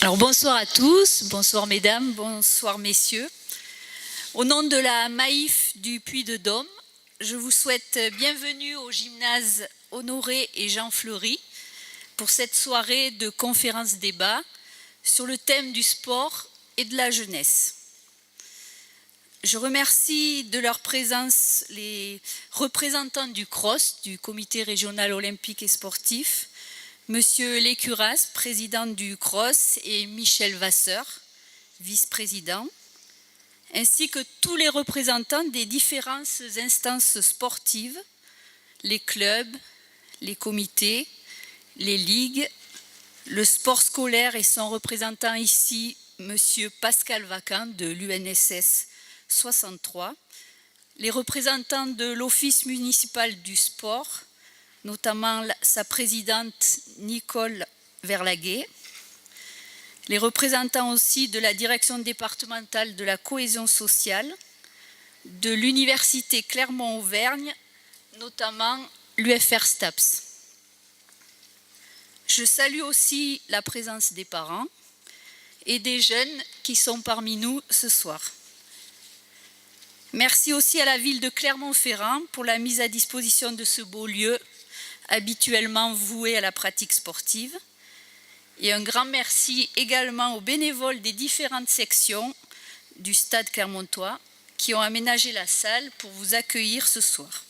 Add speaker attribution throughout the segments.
Speaker 1: Alors bonsoir à tous, bonsoir mesdames, bonsoir messieurs. Au nom de la Maïf du Puy-de-Dôme, je vous souhaite bienvenue au gymnase Honoré et Jean Fleury pour cette soirée de conférence-débat sur le thème du sport et de la jeunesse. Je remercie de leur présence les représentants du CROSS, du Comité régional olympique et sportif, Monsieur Lécuras, président du CROSS, et Michel Vasseur, vice-président, ainsi que tous les représentants des différentes instances sportives, les clubs, les comités, les ligues, le sport scolaire et son représentant ici, Monsieur Pascal Vacan de l'UNSS 63, les représentants de l'Office municipal du sport, notamment sa présidente Nicole Verlaguet, les représentants aussi de la direction départementale de la cohésion sociale, de l'université Clermont-Auvergne, notamment l'UFR STAPS. Je salue aussi la présence des parents et des jeunes qui sont parmi nous ce soir. Merci aussi à la ville de Clermont-Ferrand pour la mise à disposition de ce beau lieu habituellement voué à la pratique sportive. Et un grand merci également aux bénévoles des différentes sections du Stade Clermontois qui ont aménagé la salle pour vous accueillir ce soir.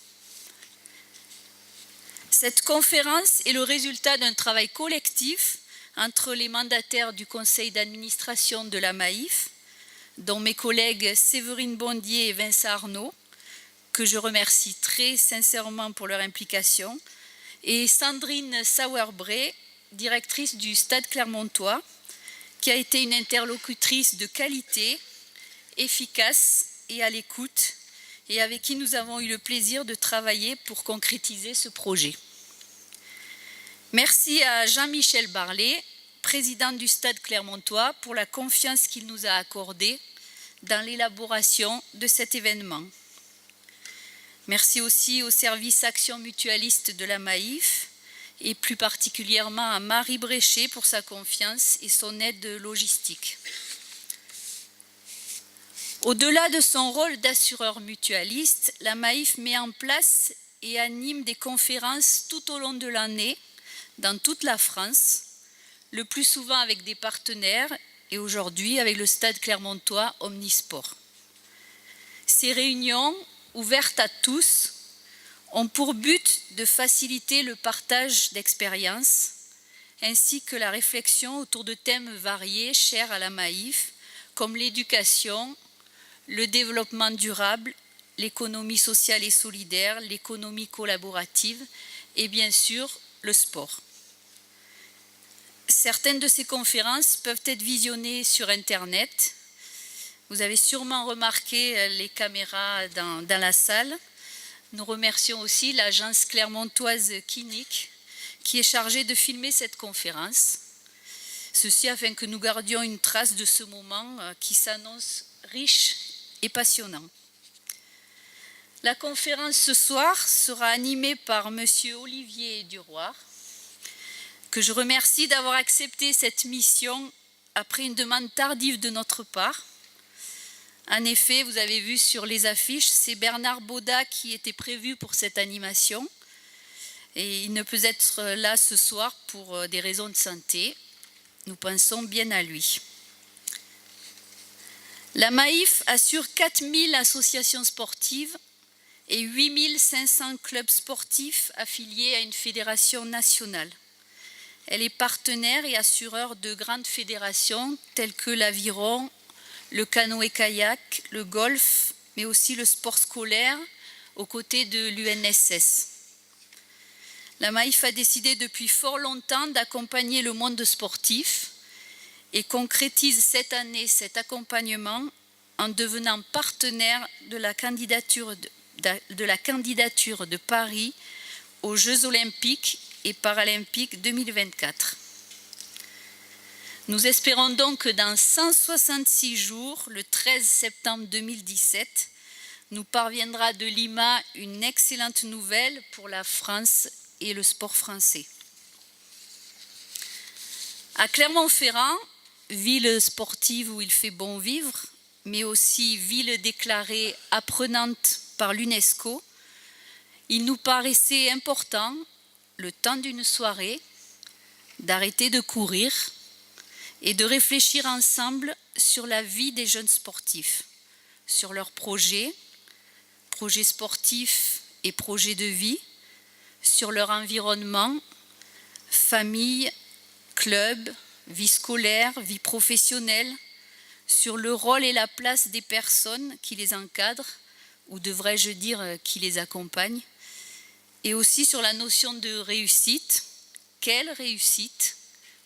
Speaker 1: Cette conférence est le résultat d'un travail collectif entre les mandataires du conseil d'administration de la Maïf, dont mes collègues Séverine Bondier et Vincent Arnaud, que je remercie très sincèrement pour leur implication, et Sandrine Sauerbray, directrice du Stade Clermontois, qui a été une interlocutrice de qualité, efficace et à l'écoute, et avec qui nous avons eu le plaisir de travailler pour concrétiser ce projet. Merci à Jean-Michel Barlet, président du Stade Clermontois, pour la confiance qu'il nous a accordée dans l'élaboration de cet événement. Merci aussi au service Action Mutualiste de la Maïf et plus particulièrement à Marie Bréchet pour sa confiance et son aide logistique. Au-delà de son rôle d'assureur mutualiste, la Maïf met en place et anime des conférences tout au long de l'année dans toute la France, le plus souvent avec des partenaires et aujourd'hui avec le Stade Clermontois Omnisport. Ces réunions, ouvertes à tous, ont pour but de faciliter le partage d'expériences ainsi que la réflexion autour de thèmes variés chers à la Maïf, comme l'éducation, le développement durable, l'économie sociale et solidaire, l'économie collaborative et bien sûr le sport. Certaines de ces conférences peuvent être visionnées sur Internet. Vous avez sûrement remarqué les caméras dans la salle. Nous remercions aussi l'agence clermontoise Kinic qui est chargée de filmer cette conférence. Ceci afin que nous gardions une trace de ce moment qui s'annonce riche et passionnant. La conférence ce soir sera animée par Monsieur Olivier Duroy, que je remercie d'avoir accepté cette mission après une demande tardive de notre part. En effet, vous avez vu sur les affiches, c'est Bernard Baudat qui était prévu pour cette animation et il ne peut être là ce soir pour des raisons de santé. Nous pensons bien à lui. La Maïf assure 4000 associations sportives et 8500 clubs sportifs affiliés à une fédération nationale. Elle est partenaire et assureur de grandes fédérations telles que l'aviron, le canoë-kayak, le golf, mais aussi le sport scolaire aux côtés de l'UNSS. La Maïf a décidé depuis fort longtemps d'accompagner le monde sportif et concrétise cette année cet accompagnement en devenant partenaire de la candidature de Paris aux Jeux olympiques et paralympiques 2024. Nous espérons donc que dans 166 jours, le 13 septembre 2017, nous parviendra de Lima une excellente nouvelle pour la France et le sport français. À Clermont-Ferrand, ville sportive où il fait bon vivre, mais aussi ville déclarée apprenante par l'UNESCO, il nous paraissait important, le temps d'une soirée, d'arrêter de courir et de réfléchir ensemble sur la vie des jeunes sportifs, sur leurs projets sportifs et projets de vie, sur leur environnement, famille, club, vie scolaire, vie professionnelle, sur le rôle et la place des personnes qui les encadrent, ou devrais-je dire qui les accompagnent, et aussi sur la notion de réussite. Quelle réussite?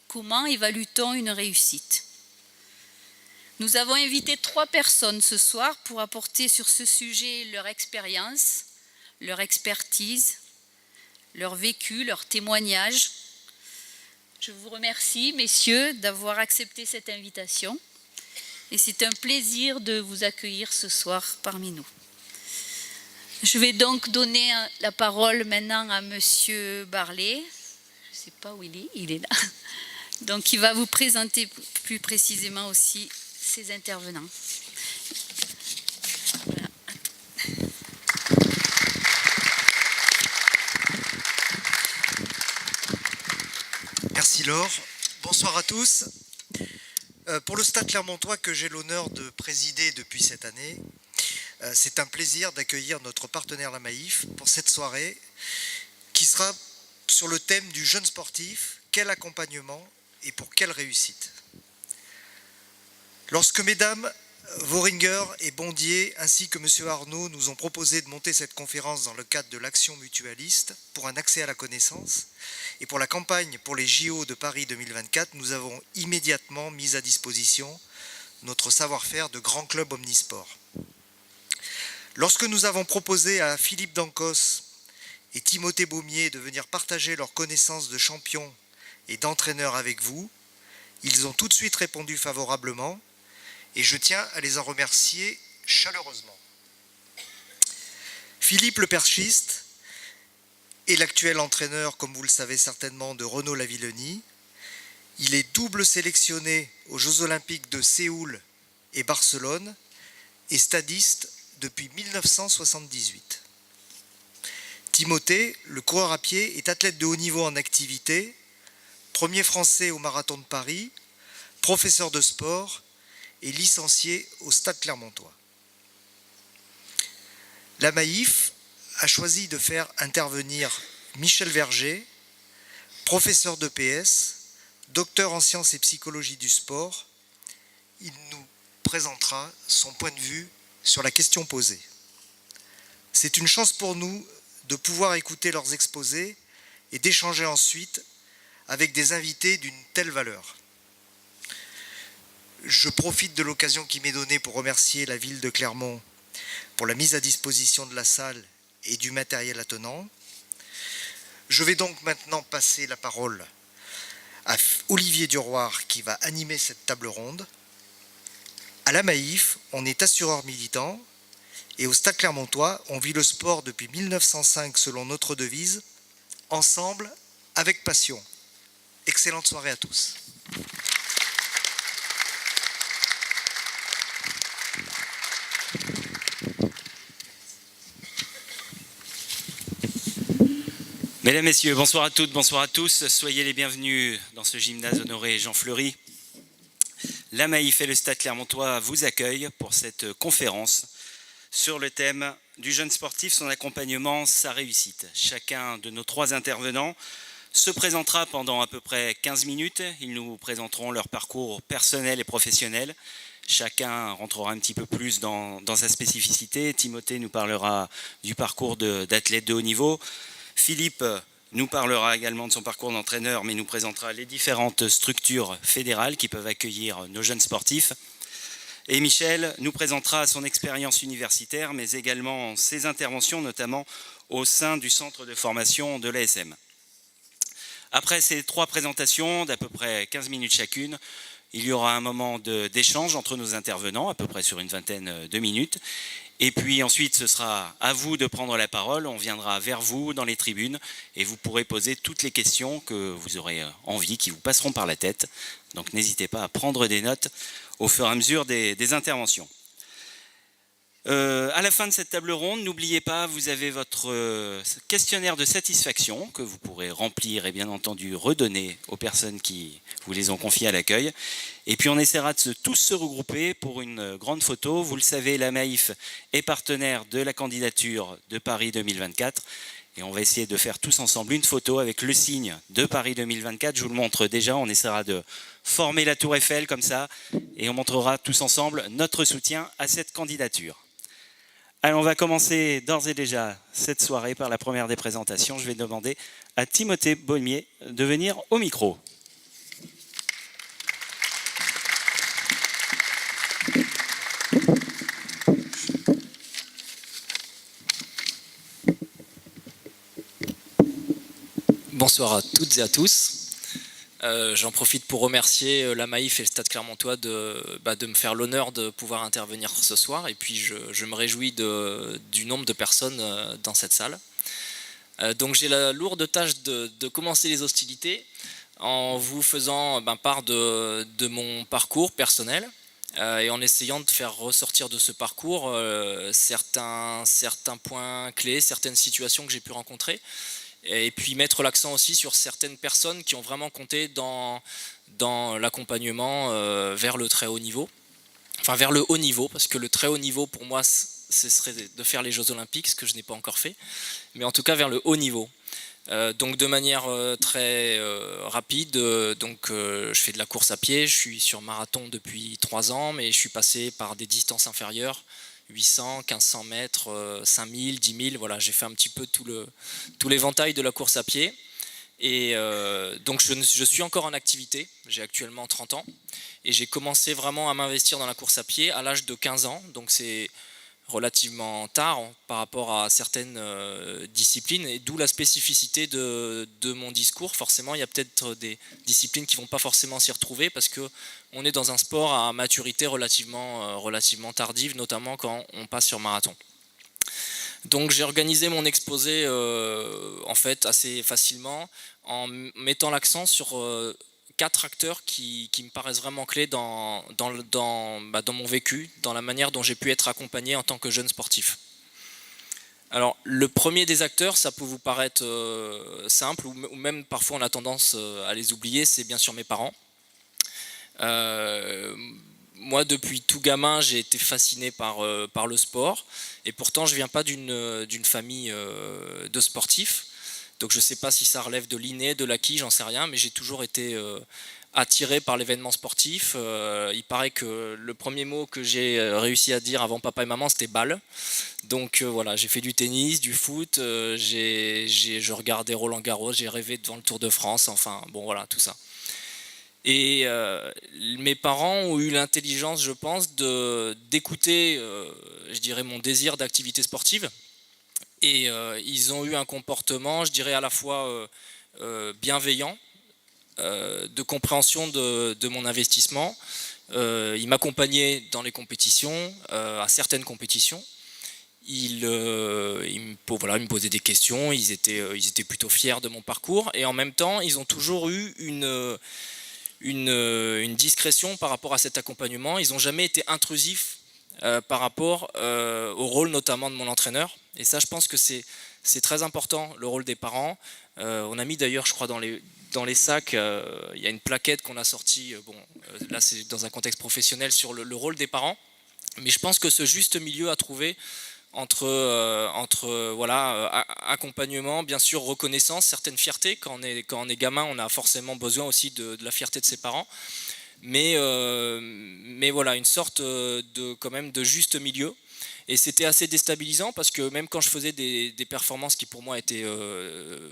Speaker 1: Comment évalue-t-on une réussite? Nous avons invité 3 personnes ce soir pour apporter sur ce sujet leur expérience, leur expertise, leur vécu, leur témoignage. Je vous remercie, messieurs, d'avoir accepté cette invitation. Et c'est un plaisir de vous accueillir ce soir parmi nous. Je vais donc donner la parole maintenant à monsieur Barlet. Je ne sais pas où il est là. Donc il va vous présenter plus précisément aussi ses intervenants. Voilà.
Speaker 2: Merci Laure. Bonsoir à tous. Pour le Stade Clermontois que j'ai l'honneur de présider depuis cette année, c'est un plaisir d'accueillir notre partenaire la Maïf pour cette soirée qui sera sur le thème du jeune sportif, quel accompagnement et pour quelle réussite. Lorsque mesdames Voringer et Bondier ainsi que monsieur Arnaud nous ont proposé de monter cette conférence dans le cadre de l'action mutualiste pour un accès à la connaissance et pour la campagne pour les JO de Paris 2024, nous avons immédiatement mis à disposition notre savoir-faire de grand club omnisport. Lorsque nous avons proposé à Philippe Dancos et Timothée Baumier de venir partager leurs connaissances de champions et d'entraîneurs avec vous, ils ont tout de suite répondu favorablement et je tiens à les en remercier chaleureusement. Philippe le perchiste est l'actuel entraîneur, comme vous le savez certainement, de Renaud Lavillenie. Il est double sélectionné aux Jeux Olympiques de Séoul et Barcelone et stadiste depuis 1978. Timothée, le coureur à pied, est athlète de haut niveau en activité, premier français au marathon de Paris, professeur de sport et licencié au Stade Clermontois. La Maïf a choisi de faire intervenir Michel Verger, professeur de PS, docteur en sciences et psychologie du sport. Il nous présentera son point de vue sur la question posée. C'est une chance pour nous de pouvoir écouter leurs exposés et d'échanger ensuite avec des invités d'une telle valeur. Je profite de l'occasion qui m'est donnée pour remercier la ville de Clermont pour la mise à disposition de la salle et du matériel attenant. Je vais donc maintenant passer la parole à Olivier Duroir qui va animer cette table ronde. À la Maïf, on est assureur militant et au Stade Clermontois, on vit le sport depuis 1905 selon notre devise, ensemble avec passion. Excellente soirée à tous.
Speaker 3: Mesdames, Messieurs, bonsoir à toutes, bonsoir à tous. Soyez les bienvenus dans ce gymnase honoré Jean Fleury. La Maïf et le Stade Clermontois vous accueillent pour cette conférence sur le thème du jeune sportif, son accompagnement, sa réussite. Chacun de nos 3 intervenants se présentera pendant à peu près 15 minutes. Ils nous présenteront leur parcours personnel et professionnel. Chacun rentrera un petit peu plus dans sa spécificité. Timothée nous parlera du parcours d'athlète de haut niveau. Philippe nous parlera également de son parcours d'entraîneur, mais nous présentera les différentes structures fédérales qui peuvent accueillir nos jeunes sportifs. Et Michel nous présentera son expérience universitaire, mais également ses interventions, notamment au sein du centre de formation de l'ASM. Après ces 3 présentations d'à peu près 15 minutes chacune, il y aura un moment d'échange entre nos intervenants, à peu près sur une vingtaine de minutes. Et puis ensuite, ce sera à vous de prendre la parole. On viendra vers vous dans les tribunes et vous pourrez poser toutes les questions que vous aurez envie, qui vous passeront par la tête. Donc n'hésitez pas à prendre des notes au fur et à mesure des interventions. À la fin de cette table ronde, n'oubliez pas, vous avez votre questionnaire de satisfaction que vous pourrez remplir et bien entendu redonner aux personnes qui vous les ont confiées à l'accueil. Et puis on essaiera de tous se regrouper pour une grande photo. Vous le savez, la Maïf est partenaire de la candidature de Paris 2024. Et on va essayer de faire tous ensemble une photo avec le signe de Paris 2024. Je vous le montre déjà, on essaiera de former la Tour Eiffel comme ça. Et on montrera tous ensemble notre soutien à cette candidature. Alors on va commencer d'ores et déjà cette soirée par la première des présentations. Je vais demander à Timothée Baumier de venir au micro.
Speaker 4: Bonsoir à toutes et à tous. J'en profite pour remercier la Maïf et le Stade Clermontois de me faire l'honneur de pouvoir intervenir ce soir. Et puis je me réjouis du nombre de personnes dans cette salle. Donc j'ai la lourde tâche de commencer les hostilités en vous faisant part de mon parcours personnel et en essayant de faire ressortir de ce parcours certains points clés, certaines situations que j'ai pu rencontrer. Et puis mettre l'accent aussi sur certaines personnes qui ont vraiment compté dans l'accompagnement vers le très haut niveau. Enfin vers le haut niveau, parce que le très haut niveau pour moi ce serait de faire les Jeux Olympiques, ce que je n'ai pas encore fait, mais en tout cas vers le haut niveau. Donc de manière très rapide, je fais de la course à pied, je suis sur marathon depuis 3 ans, mais je suis passé par des distances inférieures, 800, 1500 mètres, 5000, 10 000, voilà, j'ai fait un petit peu tout l'éventail de la course à pied. Et donc je suis encore en activité, j'ai actuellement 30 ans, et j'ai commencé vraiment à m'investir dans la course à pied à l'âge de 15 ans, donc c'est relativement tard par rapport à certaines disciplines, et d'où la spécificité de mon discours. Forcément, il y a peut-être des disciplines qui ne vont pas forcément s'y retrouver, parce qu'on est dans un sport à maturité relativement tardive, notamment quand on passe sur marathon. Donc j'ai organisé mon exposé en fait assez facilement en mettant l'accent sur 4 acteurs qui me paraissent vraiment clés dans mon vécu, dans la manière dont j'ai pu être accompagné en tant que jeune sportif. Alors le premier des acteurs, ça peut vous paraître simple, ou même parfois on a tendance à les oublier, c'est bien sûr mes parents. Moi, depuis tout gamin, j'ai été fasciné par le sport, et pourtant je ne viens pas d'une famille de sportifs. Donc je ne sais pas si ça relève de l'inné, de l'acquis, j'en sais rien, mais j'ai toujours été attiré par l'événement sportif. Il paraît que le premier mot que j'ai réussi à dire avant papa et maman, c'était balle. Donc voilà, j'ai fait du tennis, du foot, je regardais Roland Garros, j'ai rêvé devant le Tour de France, enfin bon voilà, tout ça. Et mes parents ont eu l'intelligence, je pense, d'écouter, je dirais, mon désir d'activité sportive. Et ils ont eu un comportement, je dirais, à la fois bienveillant, de compréhension de mon investissement. Ils m'accompagnaient dans les compétitions, à certaines compétitions. Ils me posaient des questions, ils étaient plutôt fiers de mon parcours. Et en même temps, ils ont toujours eu une discrétion par rapport à cet accompagnement. Ils n'ont jamais été intrusifs par rapport au rôle notamment de mon entraîneur. Et ça, je pense que c'est très important, le rôle des parents. On a mis d'ailleurs, je crois, dans les sacs, il y a une plaquette qu'on a sortie, là c'est dans un contexte professionnel, sur le rôle des parents. Mais je pense que ce juste milieu à trouver entre accompagnement, bien sûr reconnaissance, certaine fierté. Quand on est gamin, on a forcément besoin aussi de la fierté de ses parents. Mais voilà, une sorte quand même de juste milieu. Et c'était assez déstabilisant parce que même quand je faisais des performances qui pour moi étaient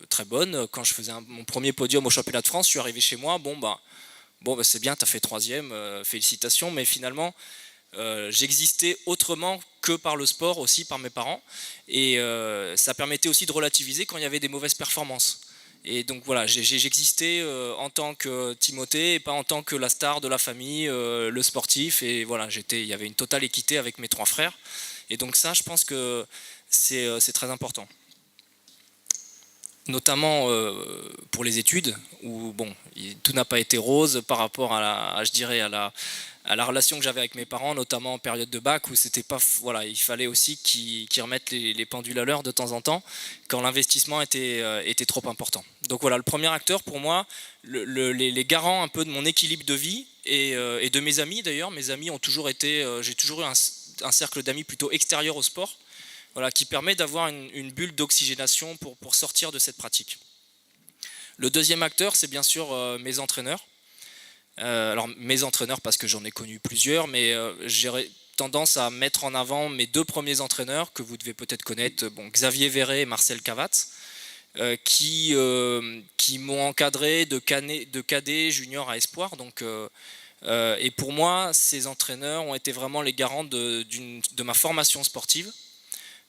Speaker 4: très bonnes, quand je faisais mon premier podium au championnat de France, je suis arrivé chez moi, c'est bien, tu as fait 3e, félicitations, mais finalement j'existais autrement que par le sport, aussi par mes parents, et ça permettait aussi de relativiser quand il y avait des mauvaises performances. Et donc voilà, j'existais en tant que Timothée et pas en tant que la star de la famille, le sportif, et voilà, il y avait une totale équité avec mes 3 frères. Et donc ça, je pense que c'est très important. Notamment pour les études, où bon, tout n'a pas été rose par rapport à la relation que j'avais avec mes parents, notamment en période de bac, où c'était pas, voilà, il fallait aussi qu'ils remettent les pendules à l'heure de temps en temps, quand l'investissement était trop important. Donc voilà, le premier acteur pour moi, les garants un peu de mon équilibre de vie, et de mes amis d'ailleurs. Mes amis ont toujours été, j'ai toujours eu un cercle d'amis plutôt extérieur au sport, voilà, qui permet d'avoir une bulle d'oxygénation pour sortir de cette pratique. Le deuxième acteur, c'est bien sûr mes entraîneurs. Alors mes entraîneurs, parce que j'en ai connu plusieurs, mais j'ai tendance à mettre en avant mes deux premiers entraîneurs, que vous devez peut-être connaître, bon, Xavier Verret et Marcel Cavatz, qui m'ont encadré de cadet junior à espoir. Donc, et pour moi, ces entraîneurs ont été vraiment les garants de ma formation sportive.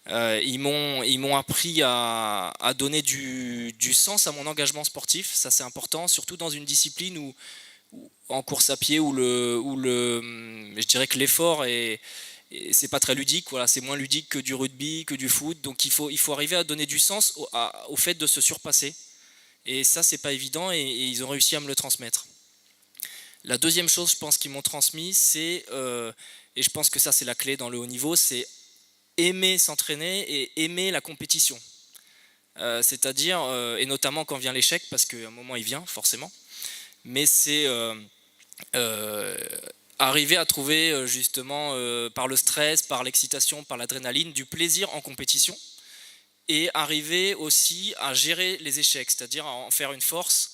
Speaker 4: Ils m'ont appris à donner du sens à mon engagement sportif. Ça, c'est important, surtout dans une discipline où en course à pied, où je dirais que l'effort c'est pas très ludique. Voilà, c'est moins ludique que du rugby, que du foot. Donc il faut arriver à donner du sens au fait de se surpasser. Et ça, c'est pas évident, et ils ont réussi à me le transmettre. La deuxième chose, je pense, qu'ils m'ont transmis, c'est, et je pense que ça, c'est la clé dans le haut niveau, c'est aimer s'entraîner et aimer la compétition. C'est-à-dire, et notamment quand vient l'échec, parce qu'à un moment il vient forcément, mais c'est arriver à trouver justement par le stress, par l'excitation, par l'adrénaline, du plaisir en compétition, et arriver aussi à gérer les échecs, c'est-à-dire à en faire une force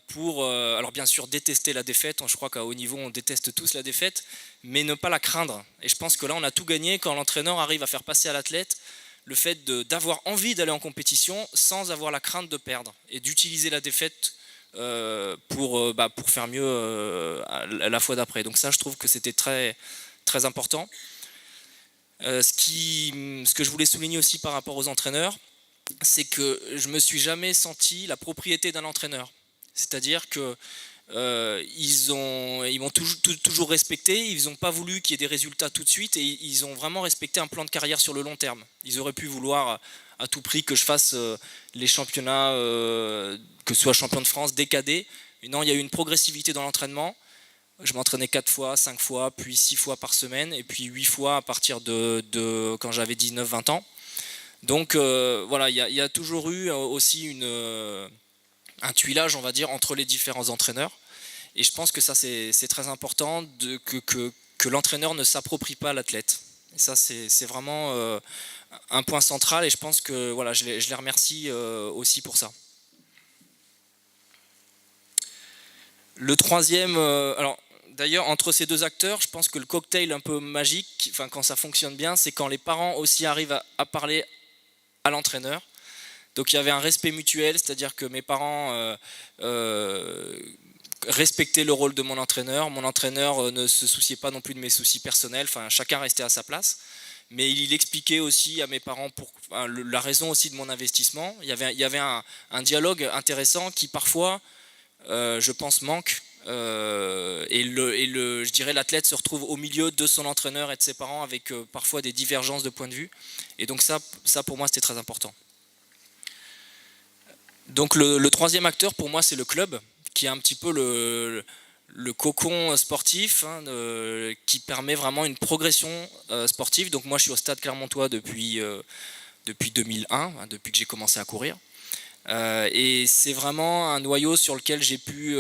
Speaker 4: pour, alors bien sûr, détester la défaite. Je crois qu'à haut niveau on déteste tous la défaite, mais ne pas la craindre. Et je pense que là on a tout gagné quand l'entraîneur arrive à faire passer à l'athlète le fait d'avoir envie d'aller en compétition sans avoir la crainte de perdre, et d'utiliser la défaite pour faire mieux la fois d'après. Donc ça, je trouve que c'était très, très important. Ce que je voulais souligner aussi par rapport aux entraîneurs, c'est que je me suis jamais senti la propriété d'un entraîneur. C'est-à-dire que ils m'ont toujours respecté. Ils n'ont pas voulu qu'il y ait des résultats tout de suite, et ils ont vraiment respecté un plan de carrière sur le long terme. Ils auraient pu vouloir à tout prix que je fasse les championnats, que ce soit champion de France, décadé. Mais non, il y a eu une progressivité dans l'entraînement. Je m'entraînais 4 fois, 5 fois, puis 6 fois par semaine, et puis 8 fois à partir de quand j'avais 19-20 ans. Donc voilà, il y a toujours eu aussi un tuilage, on va dire, entre les différents entraîneurs. Et je pense que ça, c'est très important, que l'entraîneur ne s'approprie pas l'athlète. Et ça, c'est vraiment un point central, et je pense que voilà, je les remercie aussi pour ça. Le troisième, alors d'ailleurs, entre ces deux acteurs, je pense que le cocktail un peu magique, enfin, quand ça fonctionne bien, c'est quand les parents aussi arrivent à parler à l'entraîneur. Donc il y avait un respect mutuel, c'est-à-dire que mes parents respectaient le rôle de mon entraîneur. Mon entraîneur ne se souciait pas non plus de mes soucis personnels, enfin, chacun restait à sa place. Mais il expliquait aussi à mes parents la raison aussi de mon investissement. Il y avait un dialogue intéressant qui parfois, je pense, manque. Je dirais, l'athlète se retrouve au milieu de son entraîneur et de ses parents, avec parfois des divergences de point de vue. Et donc ça pour moi, c'était très important. Donc le troisième acteur pour moi, c'est le club, qui est un petit peu le cocon sportif, hein, qui permet vraiment une progression sportive. Donc moi, je suis au Stade Clermontois depuis 2001, hein, depuis que j'ai commencé à courir. Et c'est vraiment un noyau sur lequel j'ai pu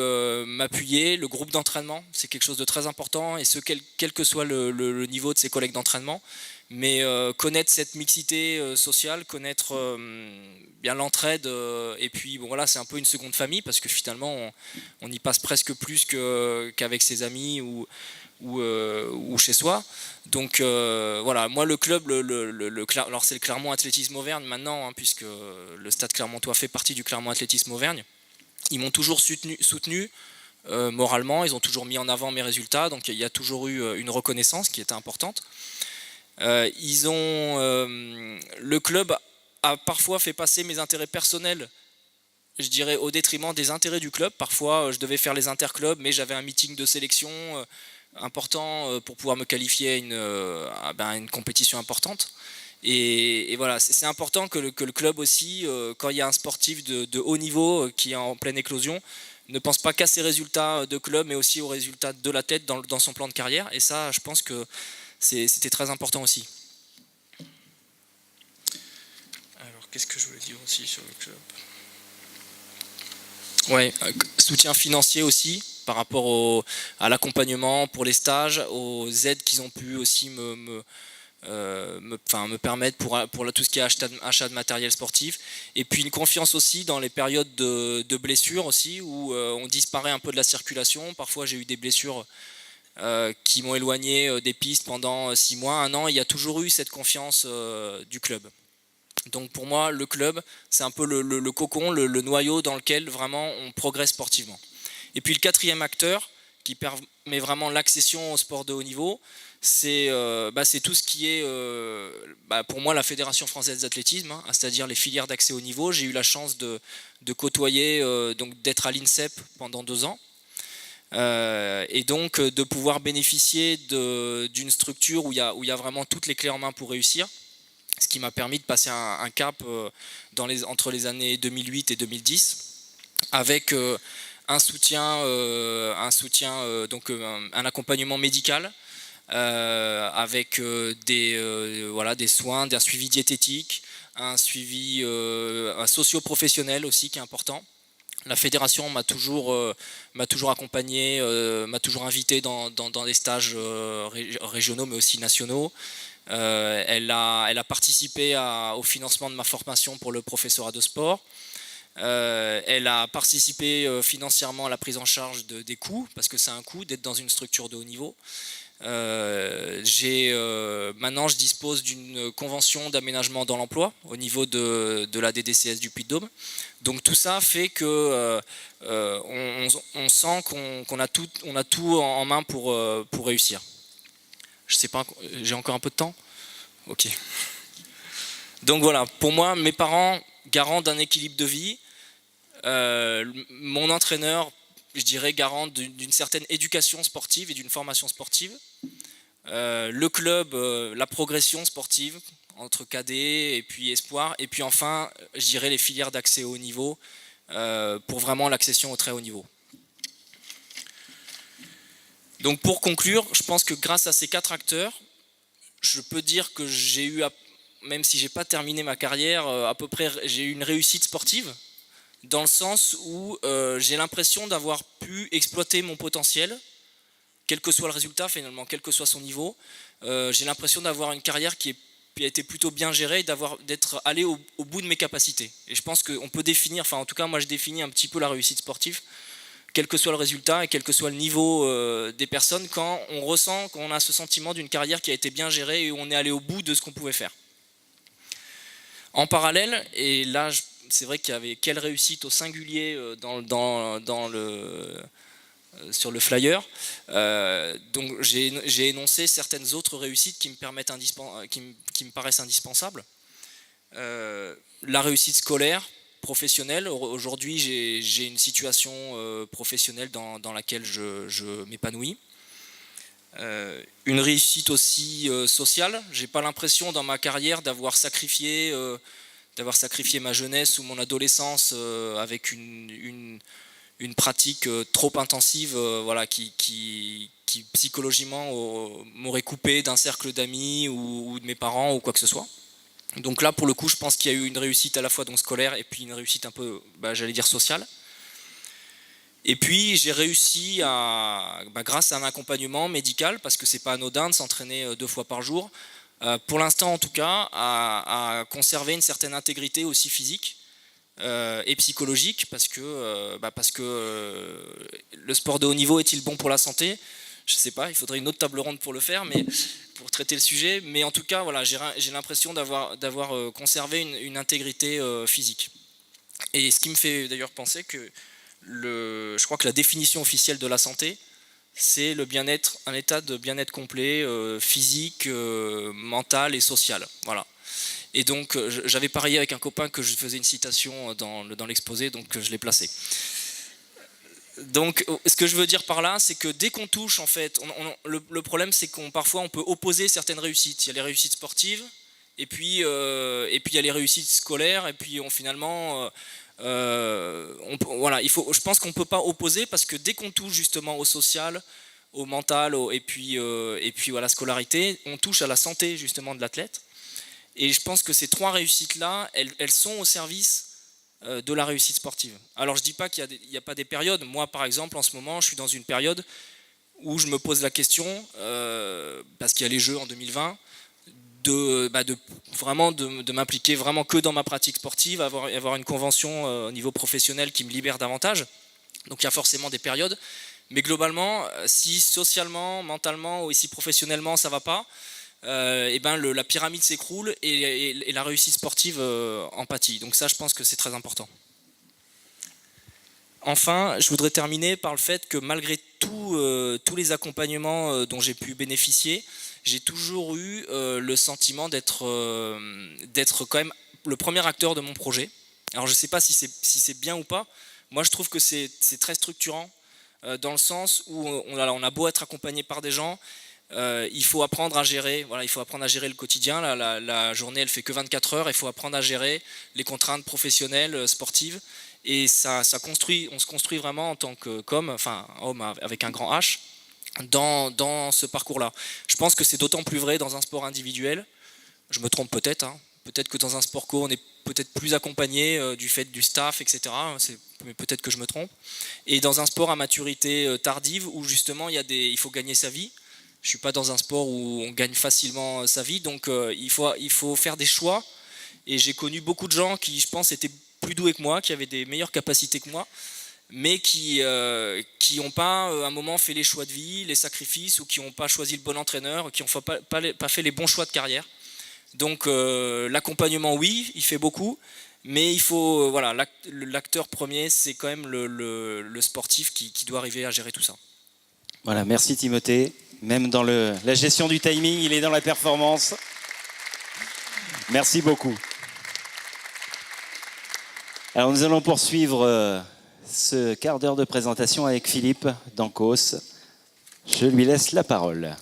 Speaker 4: m'appuyer. Le groupe d'entraînement, c'est quelque chose de très important, et quel que soit le niveau de ses collègues d'entraînement. Mais connaître cette mixité sociale, connaître bien l'entraide, et puis bon, voilà, c'est un peu une seconde famille, parce que finalement on y passe presque plus qu'avec ses amis ou chez soi. Donc voilà, moi le club, alors c'est le Clermont Athlétisme Auvergne maintenant, hein, puisque le Stade Clermontois fait partie du Clermont Athlétisme Auvergne. Ils m'ont toujours soutenu moralement, ils ont toujours mis en avant mes résultats, donc il y a toujours eu une reconnaissance qui était importante. Le club a parfois fait passer mes intérêts personnels, je dirais, au détriment des intérêts du club. Parfois je devais faire les interclubs, mais j'avais un meeting de sélection, important pour pouvoir me qualifier à une compétition importante. Et voilà, c'est important que le club aussi, quand il y a un sportif de haut niveau qui est en pleine éclosion, ne pense pas qu'à ses résultats de club, mais aussi aux résultats de la tête dans son plan de carrière. Et ça, je pense que c'était très important aussi. Alors, qu'est-ce que je voulais dire aussi sur le club ? Ouais, soutien financier aussi par rapport à l'accompagnement pour les stages, aux aides qu'ils ont pu aussi me permettre pour tout ce qui est achat de matériel sportif, et puis une confiance aussi dans les périodes de blessures aussi, où on disparaît un peu de la circulation. Parfois j'ai eu des blessures qui m'ont éloigné des pistes pendant 6 mois, 1 an. Il y a toujours eu cette confiance du club. Donc pour moi, le club, c'est un peu le cocon, le noyau dans lequel vraiment on progresse sportivement. Et puis le 4e acteur, qui permet vraiment l'accession au sport de haut niveau, c'est tout ce qui est, pour moi, la Fédération française d'athlétisme, hein, c'est-à-dire les filières d'accès au niveau. J'ai eu la chance de côtoyer, donc d'être à l'INSEP pendant 2 ans, et donc de pouvoir bénéficier d'une structure où il y a vraiment toutes les clés en main pour réussir, ce qui m'a permis de passer un cap entre les années 2008 et 2010, avec un accompagnement médical, avec des soins, d'un suivi diététique, un suivi socio-professionnel aussi qui est important. La fédération m'a toujours accompagné, m'a toujours invité dans des stages régionaux mais aussi nationaux. Elle a participé au financement de ma formation pour le professorat de sport. Elle a participé financièrement à la prise en charge des coûts, parce que c'est un coût d'être dans une structure de haut niveau. Maintenant, je dispose d'une convention d'aménagement dans l'emploi au niveau de la DDCS du Puy-de-Dôme. Donc tout ça fait que on sent qu'on a tout en main pour réussir. Je sais pas, j'ai encore un peu de temps ? Ok. Donc voilà, pour moi, mes parents, garants d'un équilibre de vie, mon entraîneur, je dirais, garant d'une certaine éducation sportive et d'une formation sportive, le club, la progression sportive entre cadet et puis espoir, et puis enfin, je dirais, les filières d'accès au haut niveau, pour vraiment l'accession au très haut niveau. Donc pour conclure, je pense que grâce à ces 4 acteurs, je peux dire que j'ai eu, même si j'ai pas terminé ma carrière, à peu près, j'ai eu une réussite sportive, dans le sens où j'ai l'impression d'avoir pu exploiter mon potentiel, quel que soit le résultat finalement, quel que soit son niveau. J'ai l'impression d'avoir une carrière qui a été plutôt bien gérée, d'être allé au bout de mes capacités. Et je pense qu'on peut définir, enfin en tout cas moi je définis un petit peu la réussite sportive, quel que soit le résultat et quel que soit le niveau des personnes, quand on ressent qu'on a ce sentiment d'une carrière qui a été bien gérée et où on est allé au bout de ce qu'on pouvait faire. En parallèle, et là c'est vrai qu'il y avait quelle réussite au singulier sur le flyer, donc j'ai énoncé certaines autres réussites qui me paraissent indispensables. La réussite scolaire, professionnelle. Aujourd'hui, j'ai une situation professionnelle dans laquelle je m'épanouis. Une réussite aussi sociale. J'ai pas l'impression dans ma carrière d'avoir sacrifié ma jeunesse ou mon adolescence avec une pratique trop intensive, qui psychologiquement m'aurait coupé d'un cercle d'amis ou de mes parents ou quoi que ce soit. Donc là, pour le coup, je pense qu'il y a eu une réussite à la fois donc scolaire et puis une réussite un peu, j'allais dire, sociale. Et puis, j'ai réussi grâce à un accompagnement médical, parce que c'est pas anodin de s'entraîner 2 fois par jour, pour l'instant en tout cas, à conserver une certaine intégrité aussi physique et psychologique, parce que le sport de haut niveau est-il bon pour la santé ? Je ne sais pas, il faudrait une autre table ronde pour le faire, mais pour traiter le sujet. Mais en tout cas, voilà, j'ai l'impression d'avoir conservé une intégrité physique. Et ce qui me fait d'ailleurs penser que je crois que la définition officielle de la santé, c'est le bien-être, un état de bien-être complet, physique, mental et social. Voilà. Et donc, j'avais parié avec un copain que je faisais une citation dans l'exposé, donc je l'ai placé. Donc, ce que je veux dire par là, c'est que dès qu'on touche, en fait, le problème, c'est parfois on peut opposer certaines réussites. Il y a les réussites sportives, et puis il y a les réussites scolaires, et puis finalement, voilà, je pense qu'on ne peut pas opposer, parce que dès qu'on touche justement au social, au mental, et puis à la scolarité, on touche à la santé justement de l'athlète. Et je pense que ces trois réussites-là, elles sont au service de la réussite sportive. Alors je ne dis pas qu'il n'y a pas des périodes. Moi par exemple en ce moment je suis dans une période où je me pose la question, parce qu'il y a les Jeux en 2020, de m'impliquer vraiment que dans ma pratique sportive, avoir une convention au niveau professionnel qui me libère davantage. Donc il y a forcément des périodes. Mais globalement, si socialement, mentalement ou si professionnellement ça ne va pas, la pyramide s'écroule et la réussite sportive en pâtit. Donc ça, je pense que c'est très important. Enfin, je voudrais terminer par le fait que malgré tous les accompagnements dont j'ai pu bénéficier, j'ai toujours eu le sentiment d'être quand même le premier acteur de mon projet. Alors je ne sais pas si c'est bien ou pas. Moi, je trouve que c'est très structurant dans le sens où on a beau être accompagné par des gens, il faut apprendre à gérer. Voilà, il faut apprendre à gérer le quotidien. La journée, elle fait que 24 heures. Il faut apprendre à gérer les contraintes professionnelles, sportives. Et on se construit vraiment en tant qu'homme, enfin homme avec un grand H, dans ce parcours-là. Je pense que c'est d'autant plus vrai dans un sport individuel. Je me trompe peut-être. Peut-être que dans un sport co, on est peut-être plus accompagné du fait du staff, etc. Mais peut-être que je me trompe. Et dans un sport à maturité tardive, où justement il faut gagner sa vie. Je ne suis pas dans un sport où on gagne facilement sa vie, donc il faut faire des choix. Et j'ai connu beaucoup de gens qui, je pense, étaient plus doués que moi, qui avaient des meilleures capacités que moi, mais qui n'ont pas à un moment fait les choix de vie, les sacrifices, ou qui n'ont pas choisi le bon entraîneur, qui n'ont pas fait les bons choix de carrière. Donc l'accompagnement, oui, il fait beaucoup, mais il faut, l'acteur premier, c'est quand même le sportif qui doit arriver à gérer tout ça.
Speaker 3: Voilà, merci Timothée. Même dans la gestion du timing, il est dans la performance. Merci beaucoup. Alors nous allons poursuivre ce quart d'heure de présentation avec Philippe Dancos. Je lui laisse la parole.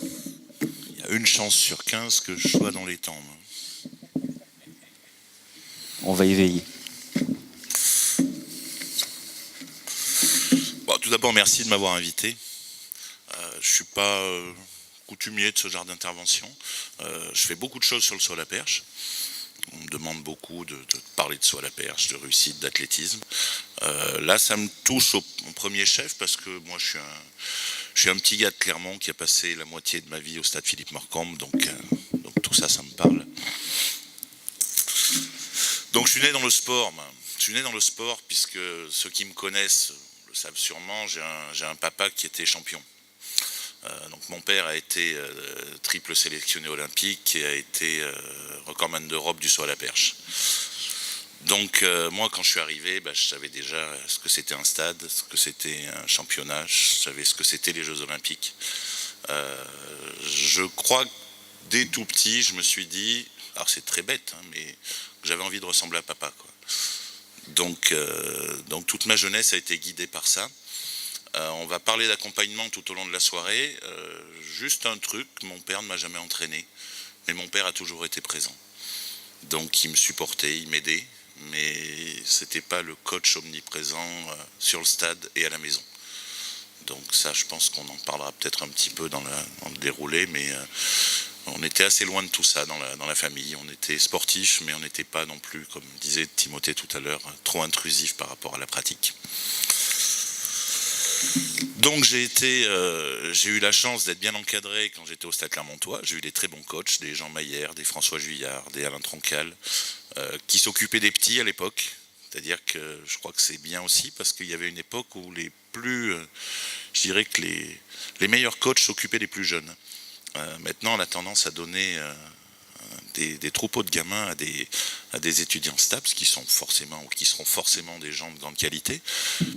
Speaker 5: Il y a une chance sur 15 que je sois dans les temps.
Speaker 3: On va y veiller.
Speaker 5: Bon, tout d'abord, merci de m'avoir invité. Je ne suis pas coutumier de ce genre d'intervention. Je fais beaucoup de choses sur le saut à la perche. On me demande beaucoup de parler de saut à la perche, de réussite, d'athlétisme. Là, ça me touche en premier chef parce que moi, je suis un petit gars de Clermont qui a passé la moitié de ma vie au stade Philippe Marcambe, donc tout ça, ça me parle. Donc, je suis né dans le sport. Je suis né dans le sport puisque ceux qui me connaissent le savent sûrement. J'ai un papa qui était champion. Donc mon père a été triple sélectionné olympique et a été recordman d'Europe du saut à la perche. Donc moi quand je suis arrivé, je savais déjà ce que c'était un stade, ce que c'était un championnat, je savais ce que c'était les Jeux olympiques. Je crois que dès tout petit je me suis dit, alors c'est très bête, mais j'avais envie de ressembler à papa, quoi. Donc toute ma jeunesse a été guidée par ça. On va parler d'accompagnement tout au long de la soirée. Juste un truc, mon père ne m'a jamais entraîné, mais mon père a toujours été présent. Donc il me supportait, il m'aidait, mais c'était pas le coach omniprésent sur le stade et à la maison. Donc ça, je pense qu'on en parlera peut-être un petit peu dans le déroulé, mais on était assez loin de tout ça dans la famille. On était sportifs, mais on n'était pas non plus, comme disait Timothée tout à l'heure, trop intrusif par rapport à la pratique. Donc j'ai eu la chance d'être bien encadré quand j'étais au Stade Clermontois. J'ai eu des très bons coachs, des Jean Maillère, des François Juillard, des Alain Troncal, qui s'occupaient des petits à l'époque. C'est-à-dire que je crois que c'est bien aussi parce qu'il y avait une époque où je dirais que les meilleurs coachs s'occupaient des plus jeunes. Maintenant, on a tendance à donner des troupeaux de gamins à des étudiants STAPS qui seront forcément des gens de grande qualité,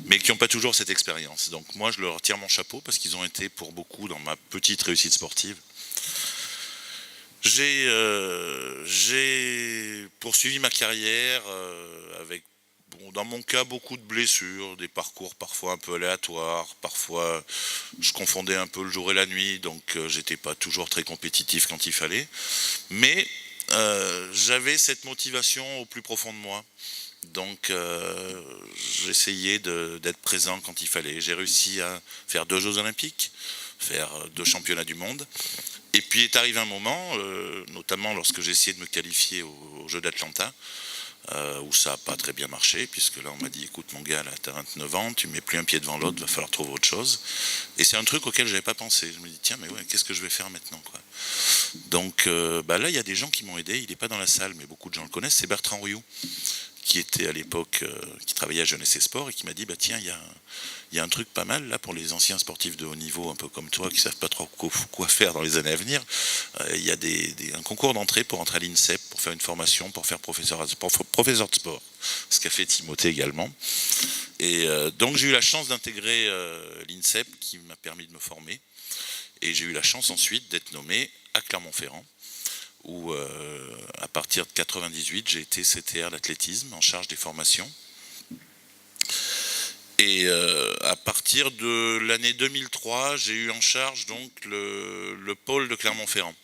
Speaker 5: mais qui n'ont pas toujours cette expérience. Donc moi, je leur tire mon chapeau parce qu'ils ont été pour beaucoup dans ma petite réussite sportive. J'ai poursuivi ma carrière avec bon, dans mon cas, beaucoup de blessures, des parcours parfois un peu aléatoires, parfois je confondais un peu le jour et la nuit, donc j'étais pas toujours très compétitif quand il fallait. Mais j'avais cette motivation au plus profond de moi. Donc j'essayais d'être présent quand il fallait. J'ai réussi à faire 2 Jeux Olympiques, faire 2 championnats du monde. Et puis est arrivé un moment, notamment lorsque j'ai essayé de me qualifier aux Jeux d'Atlanta, où ça n'a pas très bien marché, puisque là on m'a dit écoute mon gars, là tu as 29 ans, tu mets plus un pied devant l'autre, va falloir trouver autre chose. Et c'est un truc auquel je n'avais pas pensé. Je me dis tiens mais ouais, qu'est-ce que je vais faire maintenant quoi. Donc là il y a des gens qui m'ont aidé, il n'est pas dans la salle mais beaucoup de gens le connaissent, c'est Bertrand Rioux, qui était à l'époque, qui travaillait à Jeunesse et Sport et qui m'a dit bah tiens il y a un truc pas mal là pour les anciens sportifs de haut niveau un peu comme toi qui savent pas trop quoi faire dans les années à venir. Il y a un concours d'entrée pour entrer à l'INSEP, pour faire une formation, pour faire professeur de sport, ce qu'a fait Timothée également. Et donc j'ai eu la chance d'intégrer l'INSEP qui m'a permis de me former. Et j'ai eu la chance ensuite d'être nommé à Clermont-Ferrand, où à partir de 98, j'ai été CTR d'athlétisme en charge des formations. Et à partir de l'année 2003, j'ai eu en charge donc le pôle de Clermont-Ferrand.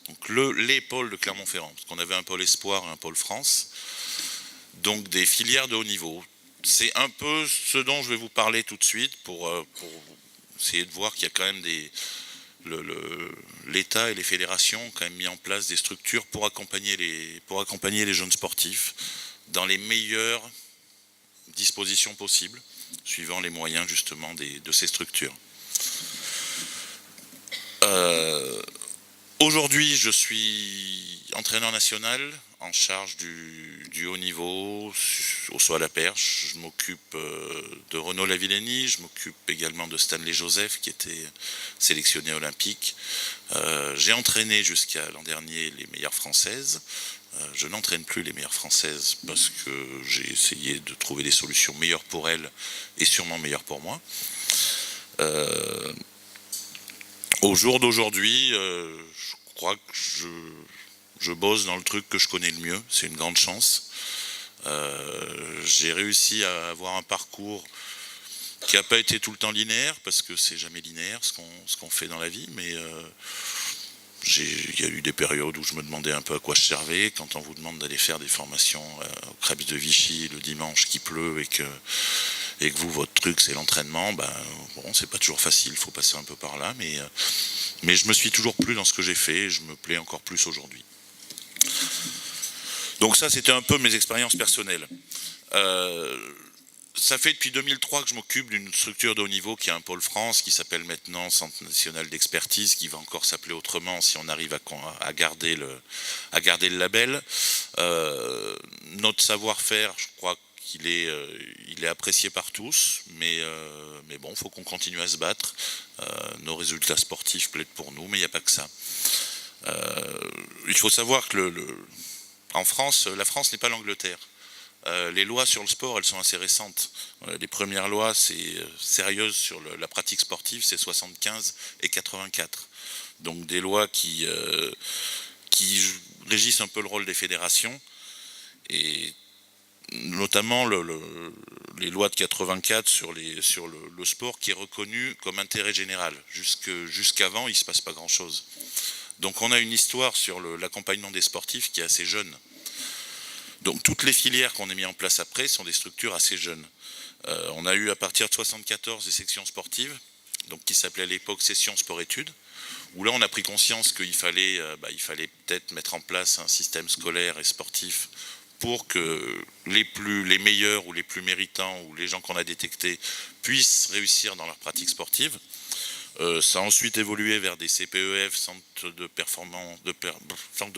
Speaker 5: Donc les pôles de Clermont-Ferrand, parce qu'on avait un pôle Espoir et un pôle France. Donc des filières de haut niveau. C'est un peu ce dont je vais vous parler tout de suite pour essayer de voir qu'il y a quand même l'État et les fédérations ont quand même mis en place des structures pour accompagner les jeunes sportifs dans les meilleures dispositions possibles, suivant les moyens justement de ces structures. Aujourd'hui, je suis entraîneur national en charge du haut niveau, au saut à la perche. Je m'occupe de Renaud Lavillenie, je m'occupe également de Stanley Joseph qui était sélectionné olympique. J'ai entraîné jusqu'à l'an dernier les meilleures françaises. Je n'entraîne plus les meilleures françaises parce que j'ai essayé de trouver des solutions meilleures pour elles et sûrement meilleures pour moi. Au jour d'aujourd'hui, je crois que je bosse dans le truc que je connais le mieux, c'est une grande chance. J'ai réussi à avoir un parcours qui n'a pas été tout le temps linéaire, parce que c'est jamais linéaire ce qu'on fait dans la vie, mais il y a eu des périodes où je me demandais un peu à quoi je servais. Quand on vous demande d'aller faire des formations au Krebs de Vichy le dimanche qui pleut et que vous, votre truc c'est l'entraînement, bon, c'est pas toujours facile, il faut passer un peu par là, mais je me suis toujours plu dans ce que j'ai fait et je me plais encore plus aujourd'hui. Donc ça, c'était un peu mes expériences personnelles. Ça fait depuis 2003 que je m'occupe d'une structure de haut niveau qui est un pôle France, qui s'appelle maintenant Centre National d'Expertise, qui va encore s'appeler autrement si on arrive à garder le label. Notre savoir-faire, je crois qu'il est apprécié par tous, mais bon, il faut qu'on continue à se battre. Nos résultats sportifs plaident pour nous, mais il n'y a pas que ça. Il faut savoir que en France, la France n'est pas l'Angleterre. Les lois sur le sport, elles sont assez récentes. Les premières lois sérieuses sur la pratique sportive, c'est 75 et 84. Donc des lois qui régissent un peu le rôle des fédérations. Et notamment les lois de 84 sur le sport qui est reconnu comme intérêt général. Jusqu'avant, il ne se passe pas grand-chose. Donc on a une histoire sur l'accompagnement des sportifs qui est assez jeune. Donc toutes les filières qu'on a mis en place après sont des structures assez jeunes. On a eu à partir de 74 des sections sportives, donc qui s'appelaient à l'époque sessions sport-études, où là on a pris conscience qu'il fallait peut-être mettre en place un système scolaire et sportif pour que les meilleurs ou les plus méritants ou les gens qu'on a détectés puissent réussir dans leur pratique sportive. Ça a ensuite évolué vers des CPEF, centres de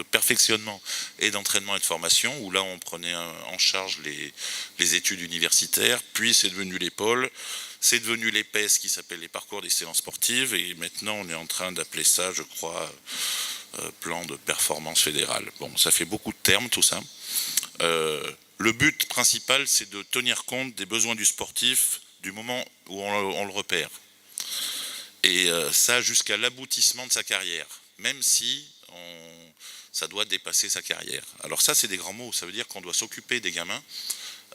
Speaker 5: perfectionnement et d'entraînement et de formation, où là on prenait en charge les études universitaires, puis c'est devenu les pôles, c'est devenu les PES qui s'appellent les parcours d'excellence sportive, et maintenant on est en train d'appeler ça, je crois, plan de performance fédérale. Bon, ça fait beaucoup de termes tout ça. Le but principal, c'est de tenir compte des besoins du sportif du moment où on le repère. Et ça jusqu'à l'aboutissement de sa carrière, même si ça doit dépasser sa carrière. Alors ça, c'est des grands mots, ça veut dire qu'on doit s'occuper des gamins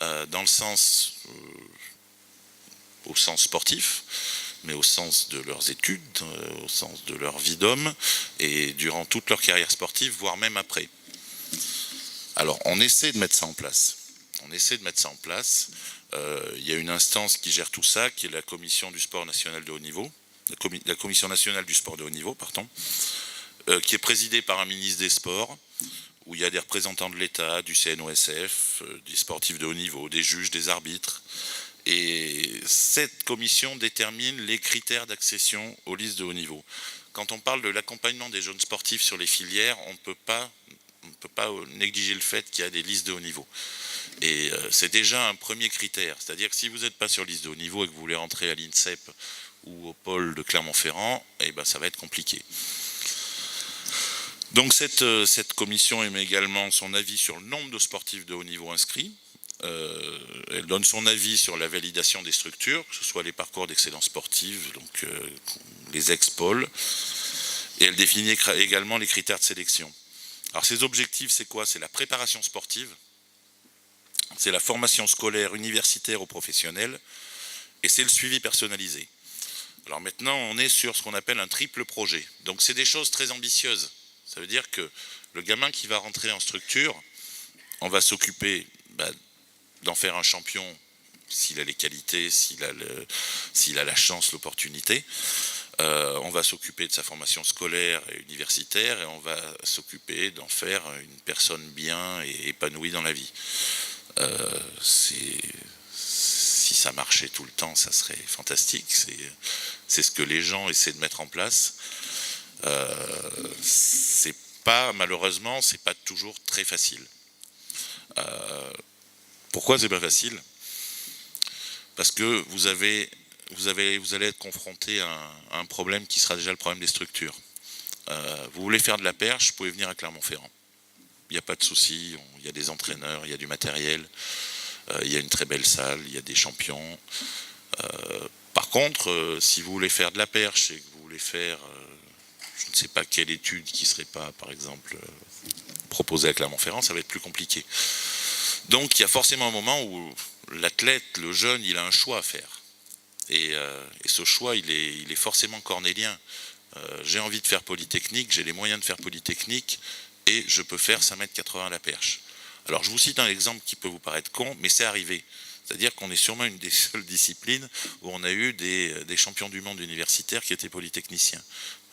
Speaker 5: dans le sens, au sens sportif, mais au sens de leurs études, au sens de leur vie d'homme, et durant toute leur carrière sportive, voire même après. Alors, on essaie de mettre ça en place. Il y a une instance qui gère tout ça, qui est la Commission du sport national de haut niveau, la Commission nationale du sport de haut niveau, pardon, qui est présidée par un ministre des Sports, où il y a des représentants de l'État, du CNOSF, des sportifs de haut niveau, des juges, des arbitres. Et cette commission détermine les critères d'accession aux listes de haut niveau. Quand on parle de l'accompagnement des jeunes sportifs sur les filières, on ne peut pas négliger le fait qu'il y a des listes de haut niveau. Et c'est déjà un premier critère. C'est-à-dire que si vous n'êtes pas sur liste de haut niveau et que vous voulez rentrer à l'INSEP ou au pôle de Clermont-Ferrand, eh ben, ça va être compliqué. Donc cette commission émet également son avis sur le nombre de sportifs de haut niveau inscrits. Elle donne son avis sur la validation des structures, que ce soit les parcours d'excellence sportive, donc les ex-pôles, et elle définit également les critères de sélection. Alors ces objectifs, c'est quoi? C'est la préparation sportive, c'est la formation scolaire, universitaire ou professionnelle, et c'est le suivi personnalisé. Alors maintenant, on est sur ce qu'on appelle un triple projet. Donc c'est des choses très ambitieuses. Ça veut dire que le gamin qui va rentrer en structure, on va s'occuper d'en faire un champion s'il a les qualités, s'il a la chance, l'opportunité. On va s'occuper de sa formation scolaire et universitaire et on va s'occuper d'en faire une personne bien et épanouie dans la vie. Si ça marchait tout le temps, ça serait fantastique. C'est ce que les gens essaient de mettre en place. Malheureusement, c'est pas toujours très facile. Pourquoi c'est pas facile? Parce que vous allez être confronté à un problème qui sera déjà le problème des structures. Vous voulez faire de la perche, vous pouvez venir à Clermont-Ferrand. Il n'y a pas de souci, il y a des entraîneurs, il y a du matériel, il y a une très belle salle, il y a des champions. Par contre, si vous voulez faire de la perche et que vous voulez faire, je ne sais pas quelle étude qui ne serait pas, par exemple, proposée à Clermont-Ferrand, ça va être plus compliqué. Donc il y a forcément un moment où l'athlète, le jeune, il a un choix à faire. Et ce choix, il est forcément cornélien. J'ai envie de faire Polytechnique, j'ai les moyens de faire Polytechnique, et je peux faire 5,80 m à la perche. Alors je vous cite un exemple qui peut vous paraître con, mais c'est arrivé. C'est-à-dire qu'on est sûrement une des seules disciplines où on a eu des champions du monde universitaires qui étaient polytechniciens.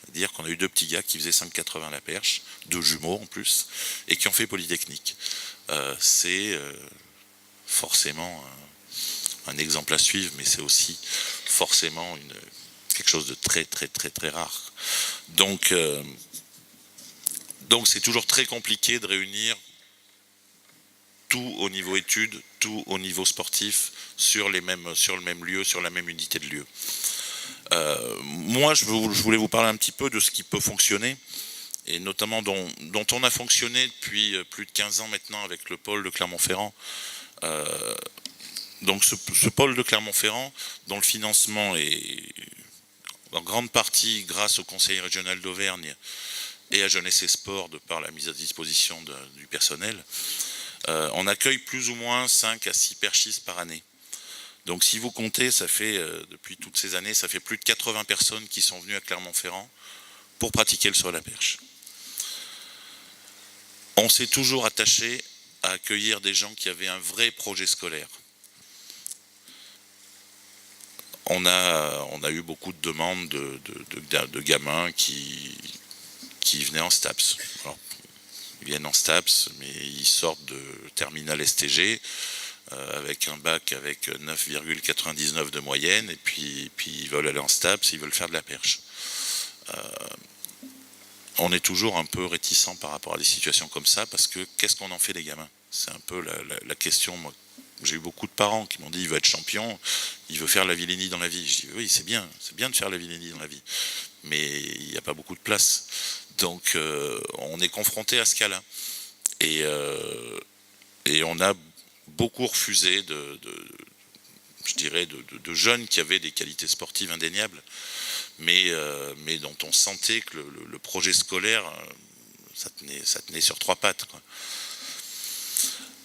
Speaker 5: C'est-à-dire qu'on a eu 2 petits gars qui faisaient 5,80 la perche, 2 jumeaux en plus, et qui ont fait Polytechnique. C'est forcément un exemple à suivre, mais c'est aussi forcément quelque chose de très très très très rare. Donc c'est toujours très compliqué de réunir tout au niveau études, tout au niveau sportif, sur le même lieu, sur la même unité de lieu. Moi, je voulais vous parler un petit peu de ce qui peut fonctionner, et notamment dont on a fonctionné depuis plus de 15 ans maintenant avec le pôle de Clermont-Ferrand. Donc ce pôle de Clermont-Ferrand, dont le financement est en grande partie grâce au Conseil régional d'Auvergne et à Jeunesse et Sport, de par la mise à disposition du personnel, on accueille plus ou moins 5 à 6 perchistes par année. Donc si vous comptez, ça fait, depuis toutes ces années, ça fait plus de 80 personnes qui sont venues à Clermont-Ferrand pour pratiquer le saut à la perche. On s'est toujours attaché à accueillir des gens qui avaient un vrai projet scolaire. On a eu beaucoup de demandes de gamins qui venaient en STAPS. Alors, ils viennent en STAPS, mais ils sortent de terminale STG avec un bac avec 9,99 de moyenne, et puis ils veulent aller en STAPS, ils veulent faire de la perche. On est toujours un peu réticent par rapport à des situations comme ça, parce que qu'est-ce qu'on en fait des gamins? C'est un peu la question. Moi, j'ai eu beaucoup de parents qui m'ont dit il veut être champion, il veut faire la Villénie dans la vie. Je dis oui, c'est bien de faire la Villénie dans la vie, mais il n'y a pas beaucoup de place. Donc on est confronté à ce cas-là, et on a beaucoup refusé de jeunes qui avaient des qualités sportives indéniables, mais dont on sentait que le projet scolaire, ça tenait sur 3 pattes, quoi.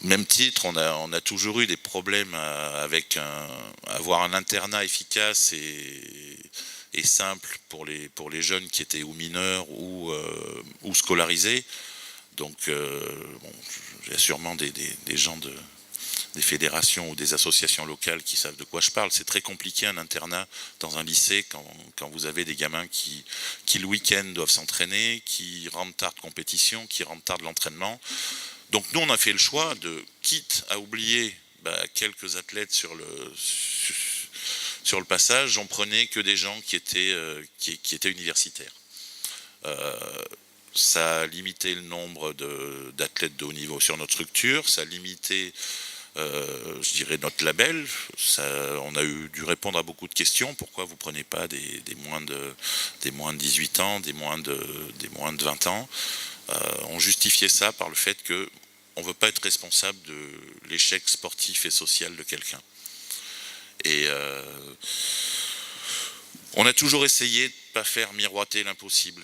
Speaker 5: Même titre, on a toujours eu des problèmes avec avoir un internat efficace et simple pour les jeunes qui étaient ou mineurs ou scolarisés. Donc, bon, il y a sûrement des gens des fédérations ou des associations locales qui savent de quoi je parle. C'est très compliqué un internat dans un lycée quand vous avez des gamins qui le week-end doivent s'entraîner, qui rentrent tard de compétition, qui rentrent tard de l'entraînement. Donc nous on a fait le choix de, quitte à oublier quelques athlètes sur le passage, on prenait que des gens qui étaient universitaires. Ça a limité le nombre d'athlètes de haut niveau sur notre structure, ça a limité je dirais notre label. On a dû répondre à beaucoup de questions. Pourquoi vous prenez pas des moins de 18 ans, des moins de 20 ans? On justifiait ça par le fait que on veut pas être responsable de l'échec sportif et social de quelqu'un. Et on a toujours essayé de pas faire miroiter l'impossible.